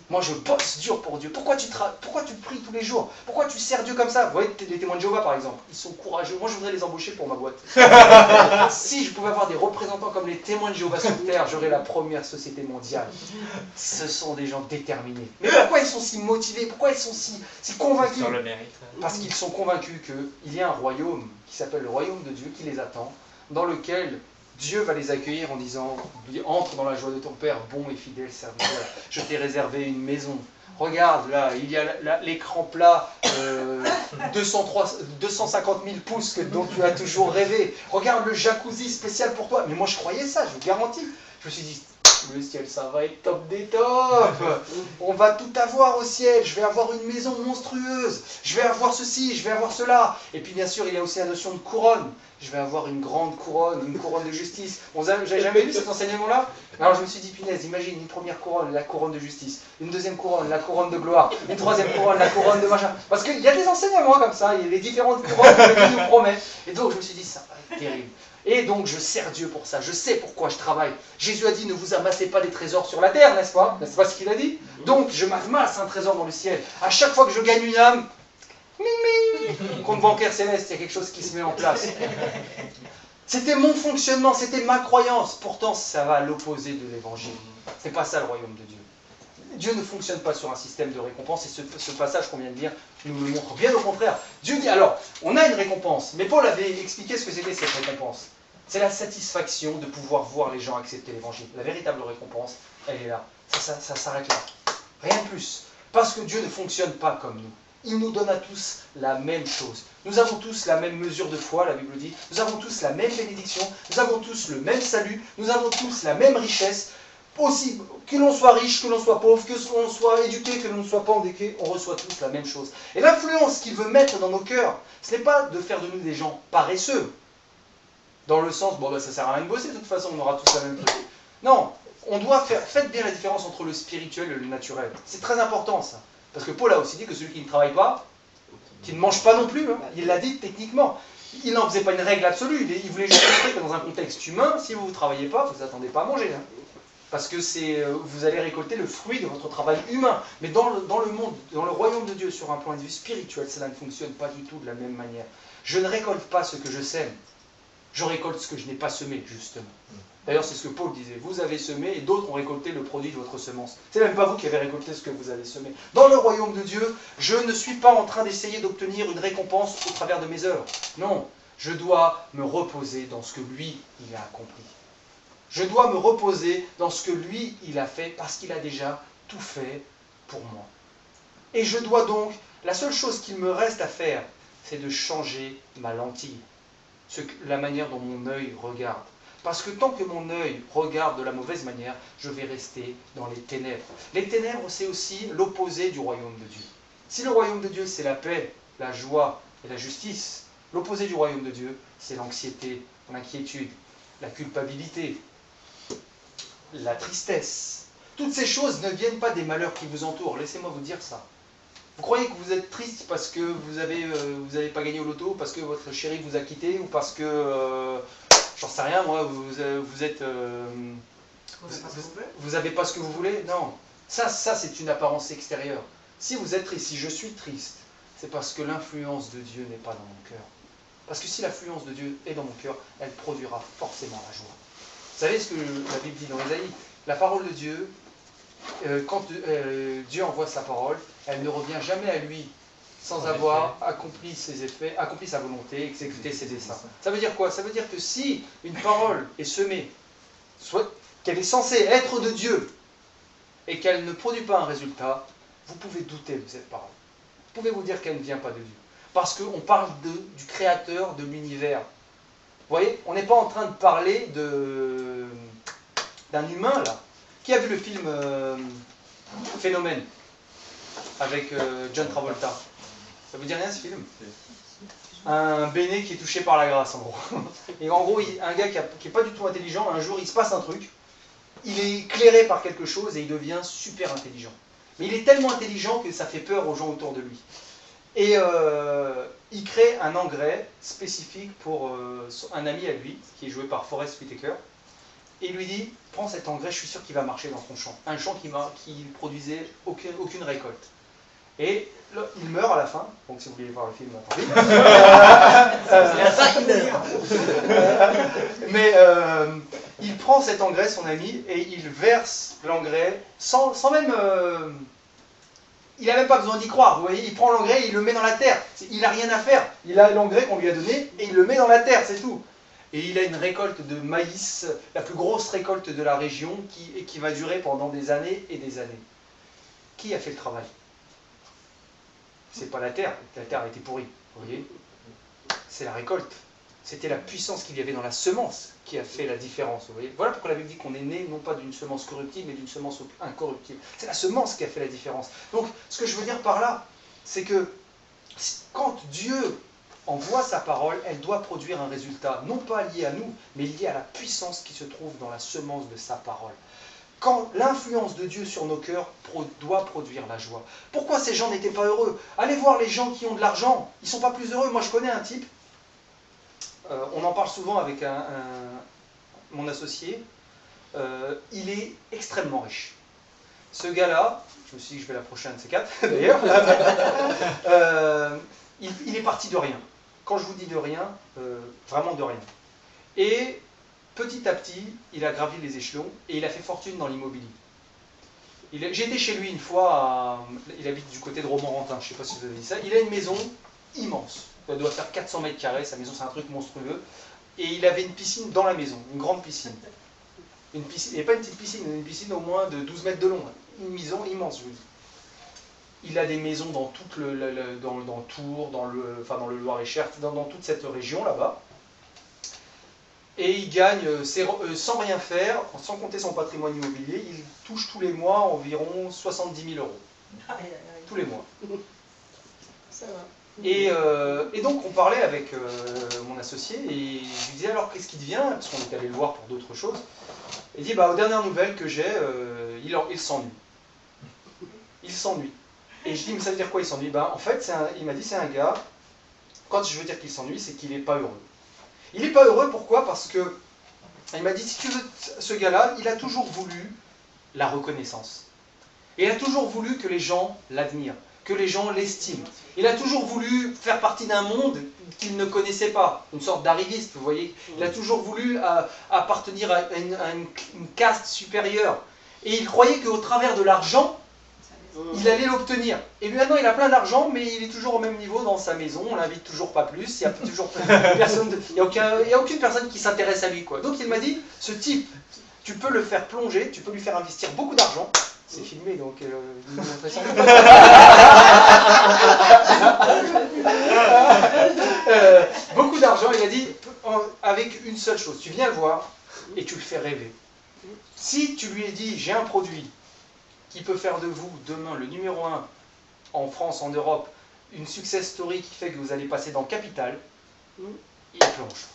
moi je bosse dur pour Dieu. Pourquoi tu pries tous les jours? Pourquoi tu sers Dieu comme ça? Vous voyez, les témoins de Jéhovah par exemple, ils sont courageux. Moi je voudrais les embaucher pour ma boîte. Si je pouvais avoir des représentants comme les témoins de Jéhovah sur Terre, j'aurais la première société mondiale. Ce sont des gens déterminés. Mais pourquoi ils sont si motivés? Pourquoi ils sont si convaincus? Sur le mérite. Parce qu'ils sont convaincus qu'il y a un royaume qui s'appelle le royaume de Dieu qui les attend, dans lequel Dieu va les accueillir en disant, entre dans la joie de ton Père, bon et fidèle serviteur, je t'ai réservé une maison. Regarde, là, il y a l'écran plat, 250 000 pouces dont tu as toujours rêvé. Regarde le jacuzzi spécial pour toi. Mais moi, je croyais ça, je vous garantis. Je me suis dit, le ciel, ça va être top des tops. On va tout avoir au ciel. Je vais avoir une maison monstrueuse. Je vais avoir ceci, je vais avoir cela. Et puis, bien sûr, il y a aussi la notion de couronne. Je vais avoir une grande couronne, une couronne de justice. J'avais jamais vu cet enseignement-là. Alors je me suis dit, punaise, imagine une première couronne, la couronne de justice. Une deuxième couronne, la couronne de gloire. Une troisième couronne, la couronne de machin. Parce qu'il y a des enseignements comme ça, il y a les différentes couronnes que Dieu nous promet. Et donc je me suis dit, ça va être terrible. Et donc je sers Dieu pour ça, je sais pourquoi je travaille. Jésus a dit, ne vous amassez pas des trésors sur la terre, n'est-ce pas? N'est-ce pas ce qu'il a dit? Donc je m'amasse un trésor dans le ciel. À chaque fois que je gagne une âme, Compte bancaire céleste, il y a quelque chose qui se met en place. C'était mon fonctionnement, c'était ma croyance. Pourtant, ça va à l'opposé de l'évangile. C'est pas ça le royaume de Dieu. Dieu ne fonctionne pas sur un système de récompense et ce passage qu'on vient de lire nous le montre. Bien au contraire. Dieu dit, alors, on a une récompense, mais Paul avait expliqué ce que c'était cette récompense. C'est la satisfaction de pouvoir voir les gens accepter l'évangile. La véritable récompense, elle est là. Ça s'arrête là. Rien de plus. Parce que Dieu ne fonctionne pas comme nous. Il nous donne à tous la même chose. Nous avons tous la même mesure de foi, la Bible dit. Nous avons tous la même bénédiction. Nous avons tous le même salut. Nous avons tous la même richesse. Aussi, que l'on soit riche, que l'on soit pauvre, que l'on soit éduqué, que l'on ne soit pas éduqué, on reçoit tous la même chose. Et l'influence qu'il veut mettre dans nos cœurs, ce n'est pas de faire de nous des gens paresseux. Dans le sens, bon, ben, ça sert à rien de bosser, de toute façon, on aura tous la même truc. Non, on doit faire, faites bien la différence entre le spirituel et le naturel. C'est très important, ça. Parce que Paul a aussi dit que celui qui ne travaille pas, qui ne mange pas non plus, hein, il l'a dit techniquement. Il n'en faisait pas une règle absolue, il voulait juste montrer que dans un contexte humain, si vous ne travaillez pas, vous n'attendez pas à manger. Hein. Parce que vous allez récolter le fruit de votre travail humain. Mais dans le monde, dans le royaume de Dieu, sur un point de vue spirituel, cela ne fonctionne pas du tout de la même manière. Je ne récolte pas ce que je sème. Je récolte ce que je n'ai pas semé, justement. D'ailleurs, c'est ce que Paul disait. Vous avez semé et d'autres ont récolté le produit de votre semence. C'est même pas vous qui avez récolté ce que vous avez semé. Dans le royaume de Dieu, je ne suis pas en train d'essayer d'obtenir une récompense au travers de mes œuvres. Non, je dois me reposer dans ce que lui, il a accompli. Je dois me reposer dans ce que lui, il a fait, parce qu'il a déjà tout fait pour moi. Et je dois donc, la seule chose qu'il me reste à faire, c'est de changer ma lentille, la manière dont mon œil regarde. Parce que tant que mon œil regarde de la mauvaise manière, je vais rester dans les ténèbres. Les ténèbres, c'est aussi l'opposé du royaume de Dieu. Si le royaume de Dieu, c'est la paix, la joie et la justice, l'opposé du royaume de Dieu, c'est l'anxiété, l'inquiétude, la culpabilité, la tristesse. Toutes ces choses ne viennent pas des malheurs qui vous entourent. Laissez-moi vous dire ça. Vous croyez que vous êtes triste parce que vous n'avez pas gagné au loto, parce que votre chéri vous a quitté, ou parce que, j'en sais rien, moi, vous n'avez pas ce que vous voulez? Non. Ça c'est une apparence extérieure. Si vous êtes triste, si je suis triste, c'est parce que l'influence de Dieu n'est pas dans mon cœur. Parce que si l'influence de Dieu est dans mon cœur, elle produira forcément la joie. Vous savez ce que la Bible dit dans Ésaïe? La parole de Dieu, quand Dieu envoie sa parole, elle ne revient jamais à lui sans avoir accompli ses effets, accompli sa volonté, exécuté ses desseins. Ça veut dire quoi? Ça veut dire que si une parole est semée, soit qu'elle est censée être de Dieu, et qu'elle ne produit pas un résultat, vous pouvez douter de cette parole. Vous pouvez vous dire qu'elle ne vient pas de Dieu. Parce qu'on parle du créateur de l'univers. Vous voyez, on n'est pas en train de parler d'un humain, là. Qui a vu le film Phénomène avec John Travolta? Ça vous dit rien, ce film? Un béné qui est touché par la grâce, en gros. Et en gros, un gars qui n'est pas du tout intelligent, un jour, il se passe un truc, il est éclairé par quelque chose et il devient super intelligent. Mais il est tellement intelligent que ça fait peur aux gens autour de lui. Et il crée un engrais spécifique pour un ami à lui, qui est joué par Forest Whitaker. Et il lui dit, prends cet engrais, je suis sûr qu'il va marcher dans ton champ. Un champ qui produisait aucune récolte. Et là, il meurt à la fin, donc si vous voulez voir le film, attendez. Mais il prend cet engrais, son ami, et il verse l'engrais sans même... il n'a même pas besoin d'y croire, vous voyez, il prend l'engrais et il le met dans la terre. Il n'a rien à faire. Il a l'engrais qu'on lui a donné et il le met dans la terre, c'est tout. Et il a une récolte de maïs, la plus grosse récolte de la région, qui va durer pendant des années et des années. Qui a fait le travail? C'est pas la terre a été pourrie, vous voyez. C'est la récolte. C'était la puissance qu'il y avait dans la semence qui a fait la différence, vous voyez. Voilà pourquoi la Bible dit qu'on est né non pas d'une semence corruptible, mais d'une semence incorruptible. C'est la semence qui a fait la différence. Donc, ce que je veux dire par là, c'est que quand Dieu envoie sa parole, elle doit produire un résultat, non pas lié à nous, mais lié à la puissance qui se trouve dans la semence de sa parole. Quand l'influence de Dieu sur nos cœurs doit produire la joie. Pourquoi ces gens n'étaient pas heureux? Allez voir les gens qui ont de l'argent, ils ne sont pas plus heureux. Moi je connais un type, on en parle souvent avec mon associé, il est extrêmement riche. Ce gars-là, je me suis dit que je vais l'approcher un de ces quatre d'ailleurs, il est parti de rien. Quand je vous dis de rien, vraiment de rien. Et petit à petit, il a gravi les échelons et il a fait fortune dans l'immobilier. J'ai été chez lui une fois, il habite du côté de Romorantin, je ne sais pas si vous avez dit ça. Il a une maison immense, elle doit faire 400 mètres carrés, sa maison c'est un truc monstrueux. Et il avait une piscine dans la maison, une grande piscine. Une piscine, et pas une petite piscine, une piscine au moins de 12 mètres de long. Une maison immense, je vous dis. Il a des maisons dans tout dans Tours, dans le Loir-et-Cher, dans toute cette région là-bas. Et il gagne, sans rien faire, sans compter son patrimoine immobilier, il touche tous les mois environ 70 000 euros. Tous les mois. Ça va. Et donc on parlait avec mon associé et je lui disais alors qu'est-ce qui devient, parce qu'on est allé le voir pour d'autres choses. Il dit bah aux dernières nouvelles que j'ai, il s'ennuie. Il s'ennuie. Et je dis mais ça veut dire quoi il s'ennuie? Ben, en fait il m'a dit c'est un gars, quand je veux dire qu'il s'ennuie c'est qu'il n'est pas heureux. Il n'est pas heureux pourquoi? Parce que il m'a dit si tu veux, ce gars-là il a toujours voulu la reconnaissance. Et il a toujours voulu que les gens l'admirent, que les gens l'estiment. Il a toujours voulu faire partie d'un monde qu'il ne connaissait pas, une sorte d'arriviste, vous voyez. Il a toujours voulu appartenir à une caste supérieure. Et il croyait qu'au travers de l'argent, il allait l'obtenir. Et maintenant, il a plein d'argent, mais il est toujours au même niveau dans sa maison, on l'invite toujours pas plus, il n'y a toujours personne, il y a aucune personne qui s'intéresse à lui, quoi. Donc il m'a dit, ce type, tu peux le faire plonger, tu peux lui faire investir beaucoup d'argent. C'est filmé, donc beaucoup d'argent, il a dit, avec une seule chose, tu viens le voir et tu le fais rêver. Si tu lui as dit, j'ai un produit qui peut faire de vous, demain, le numéro 1 en France, en Europe, une success story qui fait que vous allez passer dans Capital, il plonge.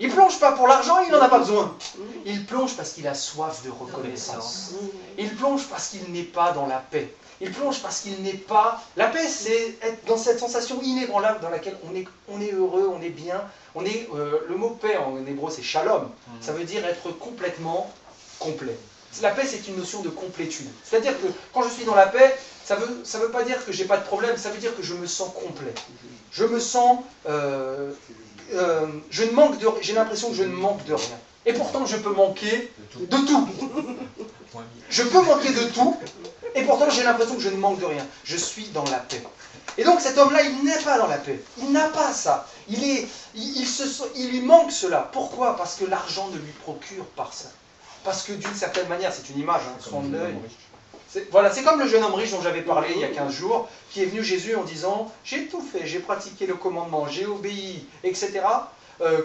Il plonge pas pour l'argent, il n'en a pas besoin. Il plonge parce qu'il a soif de reconnaissance. Il plonge parce qu'il n'est pas dans la paix. Il plonge parce qu'il n'est pas... La paix, c'est être dans cette sensation inébranlable dans laquelle on est heureux, on est bien. Le mot paix en hébreu, c'est shalom. Ça veut dire être complètement complet. La paix, c'est une notion de complétude. C'est-à-dire que quand je suis dans la paix, ça veut pas dire que j'ai pas de problème, ça veut dire que je me sens complet. Je me sens... j'ai l'impression que je ne manque de rien. Et pourtant, je peux manquer de tout. Je peux manquer de tout, et pourtant, j'ai l'impression que je ne manque de rien. Je suis dans la paix. Et donc, cet homme-là, il n'est pas dans la paix. Il n'a pas ça. Il lui manque cela. Pourquoi? Parce que l'argent ne lui procure pas ça. Parce que d'une certaine manière, c'est une image, hein, son œil. Voilà, c'est comme le jeune homme riche dont j'avais parlé il y a 15 jours, qui est venu Jésus en disant « J'ai tout fait, j'ai pratiqué le commandement, j'ai obéi, etc.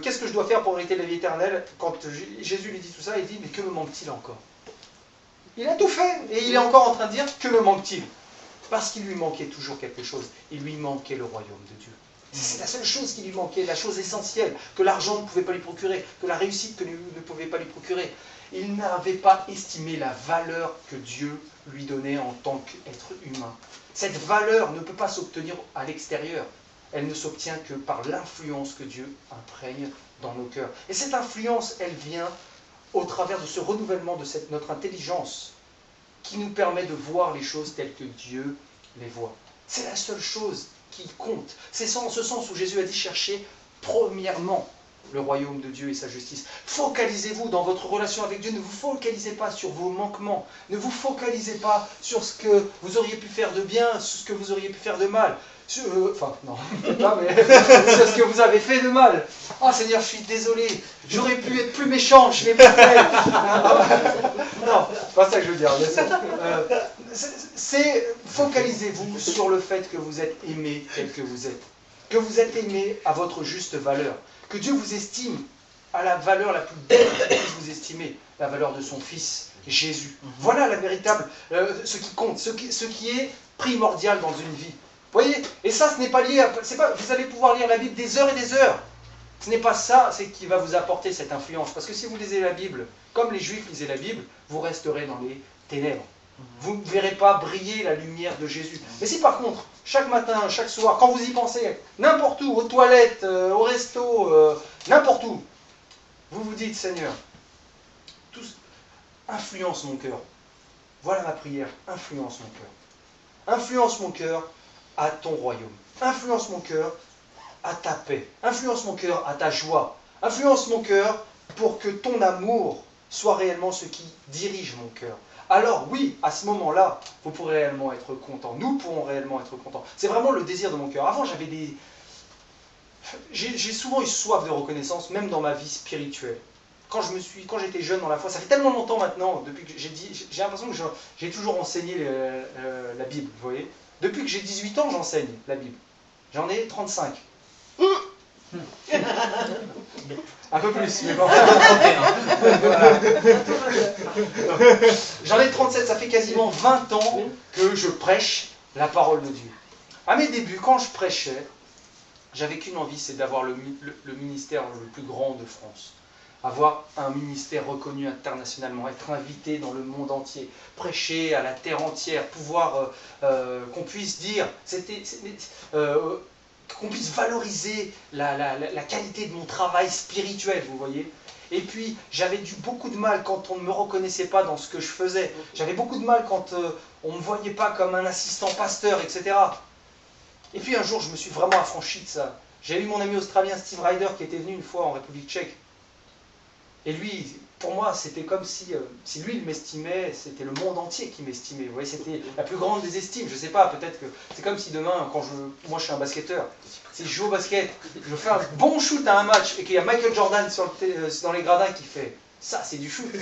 Qu'est-ce que je dois faire pour hériter la vie éternelle ?» Quand Jésus lui dit tout ça, il dit « Mais que me manque-t-il encore ?» Il a tout fait, et il est encore en train de dire « Que me manque-t-il » Parce qu'il lui manquait toujours quelque chose. Il lui manquait le royaume de Dieu. C'est la seule chose qui lui manquait, la chose essentielle, que l'argent ne pouvait pas lui procurer, que la réussite ne pouvait pas lui procurer. Il n'avait pas estimé la valeur que Dieu lui donnait en tant qu'être humain. Cette valeur ne peut pas s'obtenir à l'extérieur. Elle ne s'obtient que par l'influence que Dieu imprègne dans nos cœurs. Et cette influence, elle vient au travers de ce renouvellement de notre intelligence qui nous permet de voir les choses telles que Dieu les voit. C'est la seule chose qui compte. C'est en ce sens où Jésus a dit chercher premièrement le royaume de Dieu et sa justice. Focalisez-vous dans votre relation avec Dieu. Ne vous focalisez pas sur vos manquements. Ne vous focalisez pas sur ce que vous auriez pu faire de bien, sur ce que vous auriez pu faire de mal. Enfin, non, pas, mais sur ce que vous avez fait de mal. Oh Seigneur, je suis désolé. J'aurais pu être plus méchant, je ne l'ai pas fait. Non, c'est pas ça que je veux dire. Focalisez-vous sur le fait que vous êtes aimé tel que vous êtes. Que vous êtes aimé à votre juste valeur. Que Dieu vous estime à la valeur la plus belle qu'il puisse vous estimer, la valeur de son Fils, Jésus. Voilà la véritable, ce qui compte, ce qui est primordial dans une vie. Vous voyez? Et ça, ce n'est pas lié à... vous allez pouvoir lire la Bible des heures et des heures. Ce n'est pas ça qui va vous apporter cette influence. Parce que si vous lisez la Bible, comme les Juifs lisaient la Bible, vous resterez dans les ténèbres. Vous ne verrez pas briller la lumière de Jésus. Mais si par contre, chaque matin, chaque soir, quand vous y pensez, n'importe où, aux toilettes, au resto, n'importe où, vous vous dites, Seigneur, influence mon cœur. Voilà ma prière, influence mon cœur. Influence mon cœur à ton royaume. Influence mon cœur à ta paix. Influence mon cœur à ta joie. Influence mon cœur pour que ton amour soit réellement ce qui dirige mon cœur. Alors oui, à ce moment-là, vous pourrez réellement être content. Nous pourrons réellement être contents. C'est vraiment le désir de mon cœur. Avant, j'avais des... J'ai souvent eu soif de reconnaissance, même dans ma vie spirituelle. Quand j'étais jeune dans la foi, ça fait tellement longtemps maintenant, depuis que j'ai l'impression que j'ai toujours enseigné la Bible, vous voyez. Depuis que j'ai 18 ans, j'enseigne la Bible. J'en ai 35. Un peu plus, mais bon. Voilà. J'en ai 37, ça fait quasiment 20 ans que je prêche la parole de Dieu. À mes débuts, quand je prêchais, j'avais qu'une envie, c'est d'avoir le ministère le plus grand de France. Avoir un ministère reconnu internationalement, être invité dans le monde entier, prêcher à la terre entière, pouvoir qu'on puisse dire, qu'on puisse valoriser la qualité de mon travail spirituel, vous voyez. Et puis, j'avais beaucoup de mal quand on ne me reconnaissait pas dans ce que je faisais. J'avais beaucoup de mal quand on ne me voyait pas comme un assistant pasteur, etc. Et puis un jour, je me suis vraiment affranchi de ça. J'ai eu mon ami australien Steve Ryder qui était venu une fois en République tchèque. Et lui, pour moi, c'était comme si lui, il m'estimait, c'était le monde entier qui m'estimait. Vous voyez, c'était la plus grande des estimes. Je ne sais pas, peut-être que c'est comme si demain, moi je suis un basketteur, si je joue au basket, je fais un bon shoot à un match et qu'il y a Michael Jordan dans les gradins qui fait ça, c'est du shoot.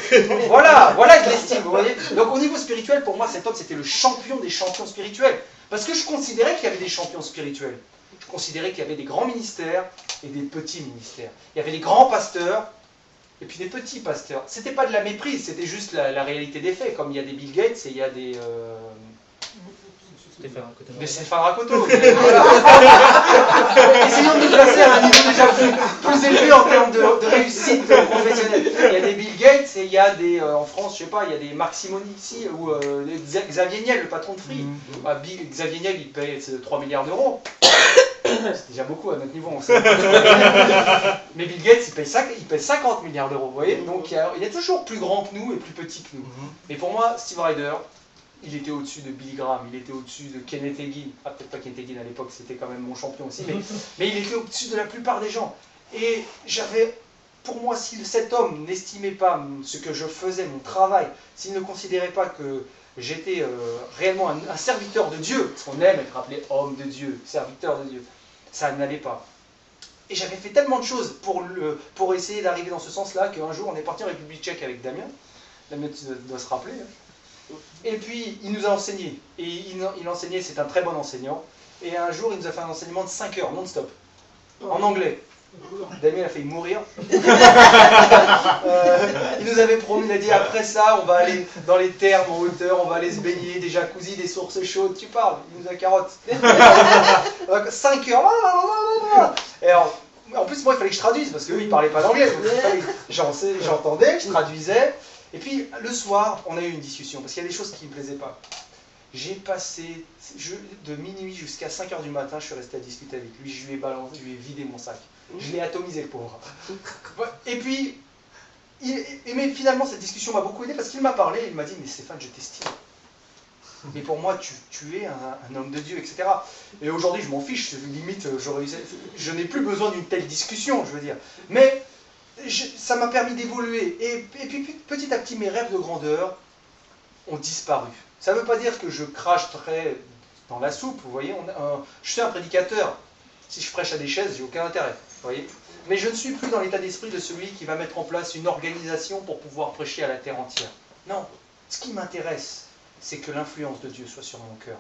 Voilà de l'estime, vous voyez. Donc au niveau spirituel, pour moi, cet homme, c'était le champion des champions spirituels. Parce que je considérais qu'il y avait des champions spirituels. Je considérais qu'il y avait des grands ministères et des petits ministères. Il y avait des grands pasteurs et puis des petits pasteurs. C'était pas de la méprise, c'était juste la réalité des faits. Comme il y a des Bill Gates et il y a des Stéphane Rakoto. Essayons de nous placer à un niveau déjà plus élevé en termes de réussite professionnelle. Il y a des Bill Gates et il y a des, en France, je sais pas, il y a des Marc Simoni ici, ou Xavier Niel, le patron de Free. Xavier Niel, il paye 3 milliards d'euros. C'est déjà beaucoup à notre niveau, on sait. Mais Bill Gates, il paye 50 milliards d'euros, vous voyez. Donc il est toujours plus grand que nous et plus petit que nous. Et pour moi, Steve Ryder, il était au-dessus de Billy Graham, il était au-dessus de Kenneth Hagin. Ah, peut-être pas Kenneth Hagin à l'époque, c'était quand même mon champion aussi, mais il était au-dessus de la plupart des gens. Et pour moi, si cet homme n'estimait pas ce que je faisais, mon travail, s'il ne considérait pas que j'étais réellement un serviteur de Dieu, parce qu'on aime être appelé homme de Dieu, serviteur de Dieu, ça n'allait pas. Et j'avais fait tellement de choses pour essayer d'arriver dans ce sens-là, qu'un jour on est parti en République tchèque avec Damien. Damien, tu dois se rappeler. Et puis il nous a enseigné. Et il enseignait, c'est un très bon enseignant. Et un jour il nous a fait un enseignement de 5 heures, non-stop, en anglais. Damien a failli mourir. Il nous avait promis, il a dit après ça, on va aller dans les thermes en hauteur, on va aller se baigner, des jacuzzis, des sources chaudes. Tu parles, il nous a carotte. 5 heures. Et alors, en plus, moi, il fallait que je traduise parce qu'eux, ils ne parlaient pas l'anglais. J'entendais, je traduisais. Et puis, le soir, on a eu une discussion parce qu'il y a des choses qui ne me plaisaient pas. J'ai passé de minuit jusqu'à 5 heures du matin, je suis resté à discuter avec lui, je lui ai vidé mon sac. Je l'ai atomisé, le pauvre. Et puis, mais finalement, cette discussion m'a beaucoup aidé parce qu'il m'a parlé, il m'a dit, mais Stéphane, je t'estime. Mais pour moi, tu es un homme de Dieu, etc. Et aujourd'hui, je m'en fiche, limite, je n'ai plus besoin d'une telle discussion, je veux dire. Mais ça m'a permis d'évoluer. Et puis, petit à petit, mes rêves de grandeur ont disparu. Ça ne veut pas dire que je crache très dans la soupe, vous voyez. Je suis un prédicateur. Si je prêche à des chaises, j'ai aucun intérêt, vous voyez. Mais je ne suis plus dans l'état d'esprit de celui qui va mettre en place une organisation pour pouvoir prêcher à la terre entière. Non, ce qui m'intéresse, c'est que l'influence de Dieu soit sur mon cœur.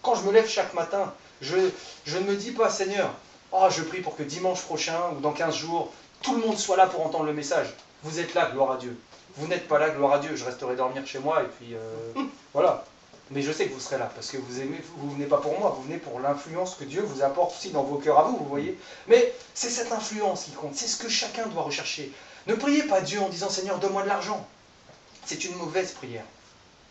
Quand je me lève chaque matin, je ne me dis pas, Seigneur, oh, je prie pour que dimanche prochain ou dans 15 jours, tout le monde soit là pour entendre le message. Vous êtes là, gloire à Dieu. Vous n'êtes pas là, gloire à Dieu. Je resterai dormir chez moi et puis voilà. Mais je sais que vous serez là, parce que vous ne venez pas pour moi, vous venez pour l'influence que Dieu vous apporte aussi dans vos cœurs à vous, vous voyez. Mais c'est cette influence qui compte, c'est ce que chacun doit rechercher. Ne priez pas Dieu en disant, Seigneur, donne-moi de l'argent. C'est une mauvaise prière.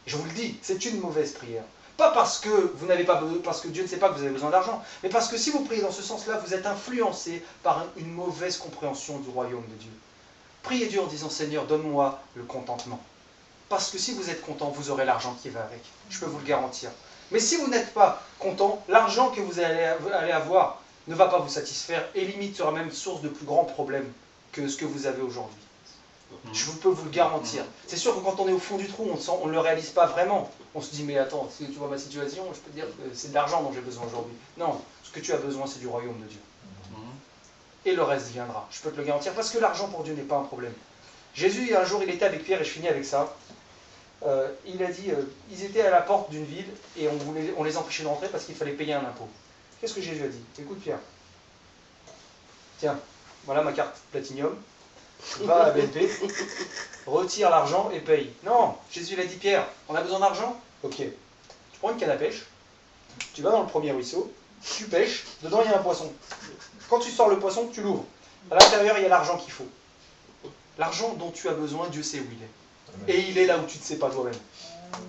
Je vous le dis, c'est une mauvaise prière. Pas parce que vous n'avez pas besoin, parce que Dieu ne sait pas que vous avez besoin d'argent, mais parce que si vous priez dans ce sens-là, vous êtes influencé par une mauvaise compréhension du royaume de Dieu. Priez Dieu en disant, Seigneur, donne-moi le contentement. Parce que si vous êtes content, vous aurez l'argent qui va avec. Je peux vous le garantir. Mais si vous n'êtes pas content, l'argent que vous allez avoir ne va pas vous satisfaire et limite sera même source de plus grands problèmes que ce que vous avez aujourd'hui. Je peux vous le garantir. C'est sûr que quand on est au fond du trou, on ne le réalise pas vraiment. On se dit, mais attends, si tu vois ma situation, je peux te dire que c'est de l'argent dont j'ai besoin aujourd'hui. Non, ce que tu as besoin, c'est du royaume de Dieu. Et le reste viendra. Je peux te le garantir, parce que l'argent pour Dieu n'est pas un problème. Jésus, un jour, il était avec Pierre, et je finis avec ça. Il a dit, ils étaient à la porte d'une ville, et on les empêchait de rentrer parce qu'il fallait payer un impôt. Qu'est-ce que Jésus a dit? Écoute Pierre, tiens, voilà ma carte Platinium, va à la BNP, retire l'argent et paye. Non, Jésus l'a dit, Pierre, on a besoin d'argent? Ok, tu prends une canne à pêche, tu vas dans le premier ruisseau, tu pêches, dedans il y a un poisson. Quand tu sors le poisson, tu l'ouvres. À l'intérieur, il y a l'argent qu'il faut. L'argent dont tu as besoin, Dieu sait où il est. Et il est là où tu ne sais pas toi-même.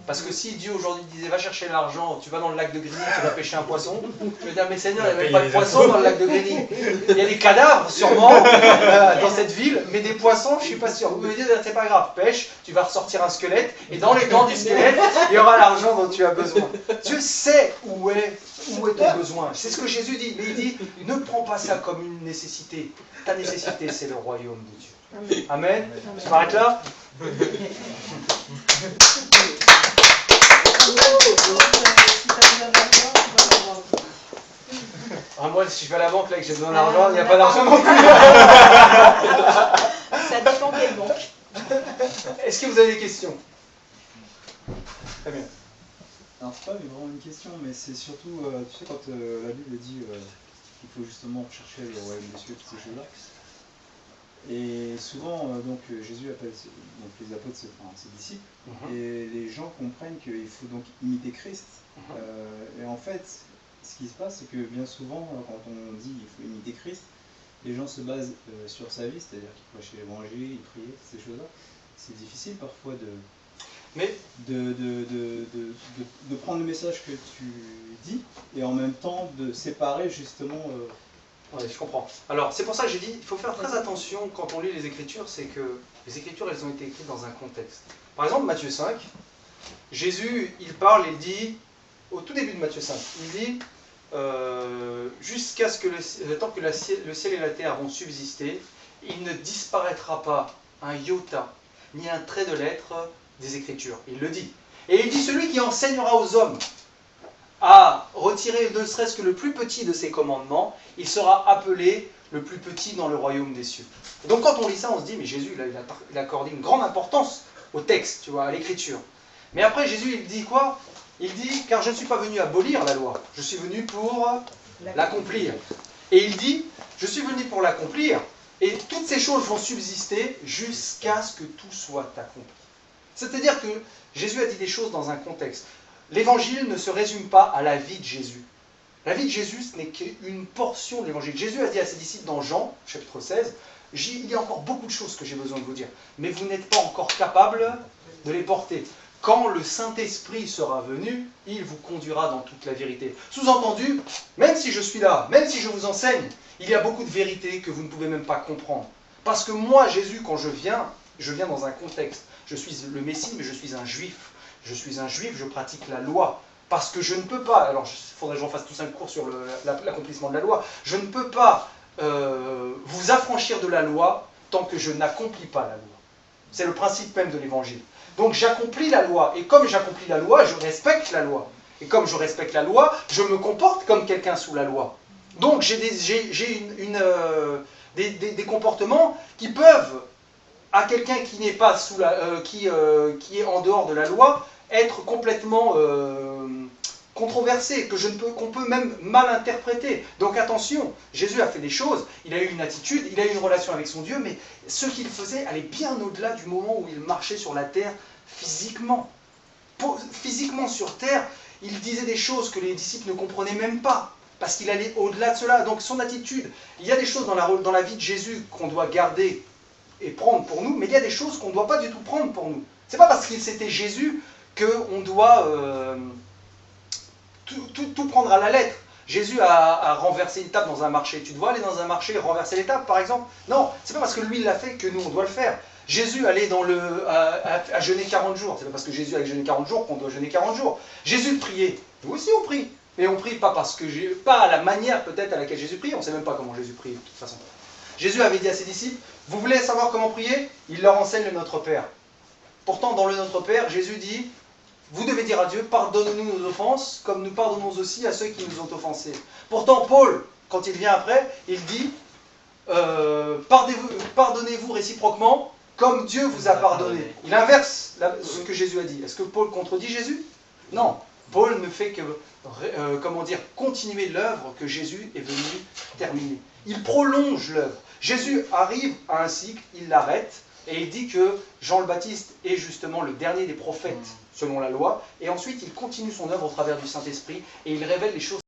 Parce que si Dieu aujourd'hui disait va chercher l'argent, tu vas dans le lac de Grigny, tu vas pêcher un poisson, je vais dire mais Seigneur, il n'y avait pas de poisson dans le lac de Grigny. Il y a des cadavres sûrement dans cette ville, mais des poissons, je ne suis pas sûr. Vous me dites c'est pas grave, pêche, tu vas ressortir un squelette, et dans les dents du squelette, il y aura l'argent dont tu as besoin. Dieu sait où est ton besoin. C'est ce que Jésus dit. Mais il dit ne prends pas ça comme une nécessité. Ta nécessité, c'est le royaume de Dieu. Amen. Je m'arrête là. Ah, moi, si je vais à la banque là, que j'ai besoin d'argent, il n'y a pas d'argent non plus. Ça dépend quelle banque. Est-ce que vous avez des questions? Très bien. Alors c'est pas vraiment une question, mais c'est surtout, tu sais, quand la Bible dit qu'il faut justement chercher le royaume des cieux, toutes ces choses-là. Et souvent, donc Jésus appelle donc, les apôtres ses disciples, et les gens comprennent qu'il faut donc imiter Christ. Et en fait, ce qui se passe, c'est que bien souvent, quand on dit qu'il faut imiter Christ, les gens se basent sur sa vie, c'est-à-dire qu'ils prêchaient l'évangile, ils priaient, toutes ces choses-là. C'est difficile parfois de prendre le message que tu dis et en même temps de séparer justement. Oui, je comprends. Alors, c'est pour ça que j'ai dit, il faut faire très attention quand on lit les Écritures, c'est que les Écritures, elles ont été écrites dans un contexte. Par exemple, Matthieu 5, Jésus, il parle, il dit, au tout début de Matthieu 5, il dit, jusqu'à ce que tant que le ciel et la terre vont subsister, il ne disparaîtra pas un iota, ni un trait de lettre des Écritures. Il le dit. Et il dit, celui qui enseignera aux hommes à retirer ne serait-ce que le plus petit de ses commandements, il sera appelé le plus petit dans le royaume des cieux. Et donc quand on lit ça, on se dit, mais Jésus, là, il a accordé une grande importance au texte, tu vois, à l'écriture. Mais après, Jésus, il dit quoi? Il dit, car je ne suis pas venu abolir la loi, je suis venu pour l'accomplir. Et il dit, je suis venu pour l'accomplir, et toutes ces choses vont subsister jusqu'à ce que tout soit accompli. C'est-à-dire que Jésus a dit des choses dans un contexte. L'évangile ne se résume pas à la vie de Jésus. La vie de Jésus, ce n'est qu'une portion de l'évangile. Jésus a dit à ses disciples dans Jean, chapitre 16, il y a encore beaucoup de choses que j'ai besoin de vous dire, mais vous n'êtes pas encore capables de les porter. Quand le Saint-Esprit sera venu, il vous conduira dans toute la vérité. Sous-entendu, même si je suis là, même si je vous enseigne, il y a beaucoup de vérités que vous ne pouvez même pas comprendre. Parce que moi, Jésus, quand je viens dans un contexte. Je suis le Messie, mais je suis un juif. Je suis un juif, je pratique la loi. Parce que je ne peux pas, alors il faudrait que j'en fasse tous un cours sur l'accomplissement de la loi, je ne peux pas vous affranchir de la loi tant que je n'accomplis pas la loi. C'est le principe même de l'évangile. Donc j'accomplis la loi, et comme j'accomplis la loi, je respecte la loi. Et comme je respecte la loi, je me comporte comme quelqu'un sous la loi. Donc j'ai des comportements qui peuvent, à quelqu'un qui n'est pas sous la, qui est en dehors de la loi, être complètement controversé, qu'on peut même mal interpréter. Donc attention, Jésus a fait des choses, il a eu une attitude, il a eu une relation avec son Dieu, mais ce qu'il faisait allait bien au-delà du moment où il marchait sur la terre physiquement. Physiquement sur terre, il disait des choses que les disciples ne comprenaient même pas, parce qu'il allait au-delà de cela. Donc son attitude, il y a des choses dans la vie de Jésus qu'on doit garder et prendre pour nous, mais il y a des choses qu'on ne doit pas du tout prendre pour nous. C'est pas parce qu'il c'était Jésus qu'on doit tout prendre à la lettre. Jésus a renversé une table dans un marché. Tu dois aller dans un marché et renverser les tables, par exemple? Non, c'est pas parce que lui l'a fait que nous on doit le faire. Jésus allait à jeûner 40 jours. C'est pas parce que Jésus allait jeûner 40 jours qu'on doit jeûner 40 jours. Jésus priait Nous aussi on prie. Mais on prie pas parce que pas à la manière peut-être à laquelle Jésus prie, on ne sait même pas comment Jésus prie de toute façon. Jésus avait dit à ses disciples, vous voulez savoir comment prier? Il leur enseigne le Notre Père. Pourtant dans le Notre Père, Jésus dit, vous devez dire à Dieu, pardonne-nous nos offenses, comme nous pardonnons aussi à ceux qui nous ont offensés. Pourtant Paul, quand il vient après, il dit, pardonnez-vous réciproquement, comme Dieu vous a pardonné. Il inverse ce que Jésus a dit. Est-ce que Paul contredit Jésus? Non. Paul ne fait que, continuer l'œuvre que Jésus est venu terminer. Il prolonge l'œuvre. Jésus arrive à un cycle, il l'arrête, et il dit que Jean le Baptiste est justement le dernier des prophètes selon la loi, et ensuite il continue son œuvre au travers du Saint-Esprit, et il révèle les choses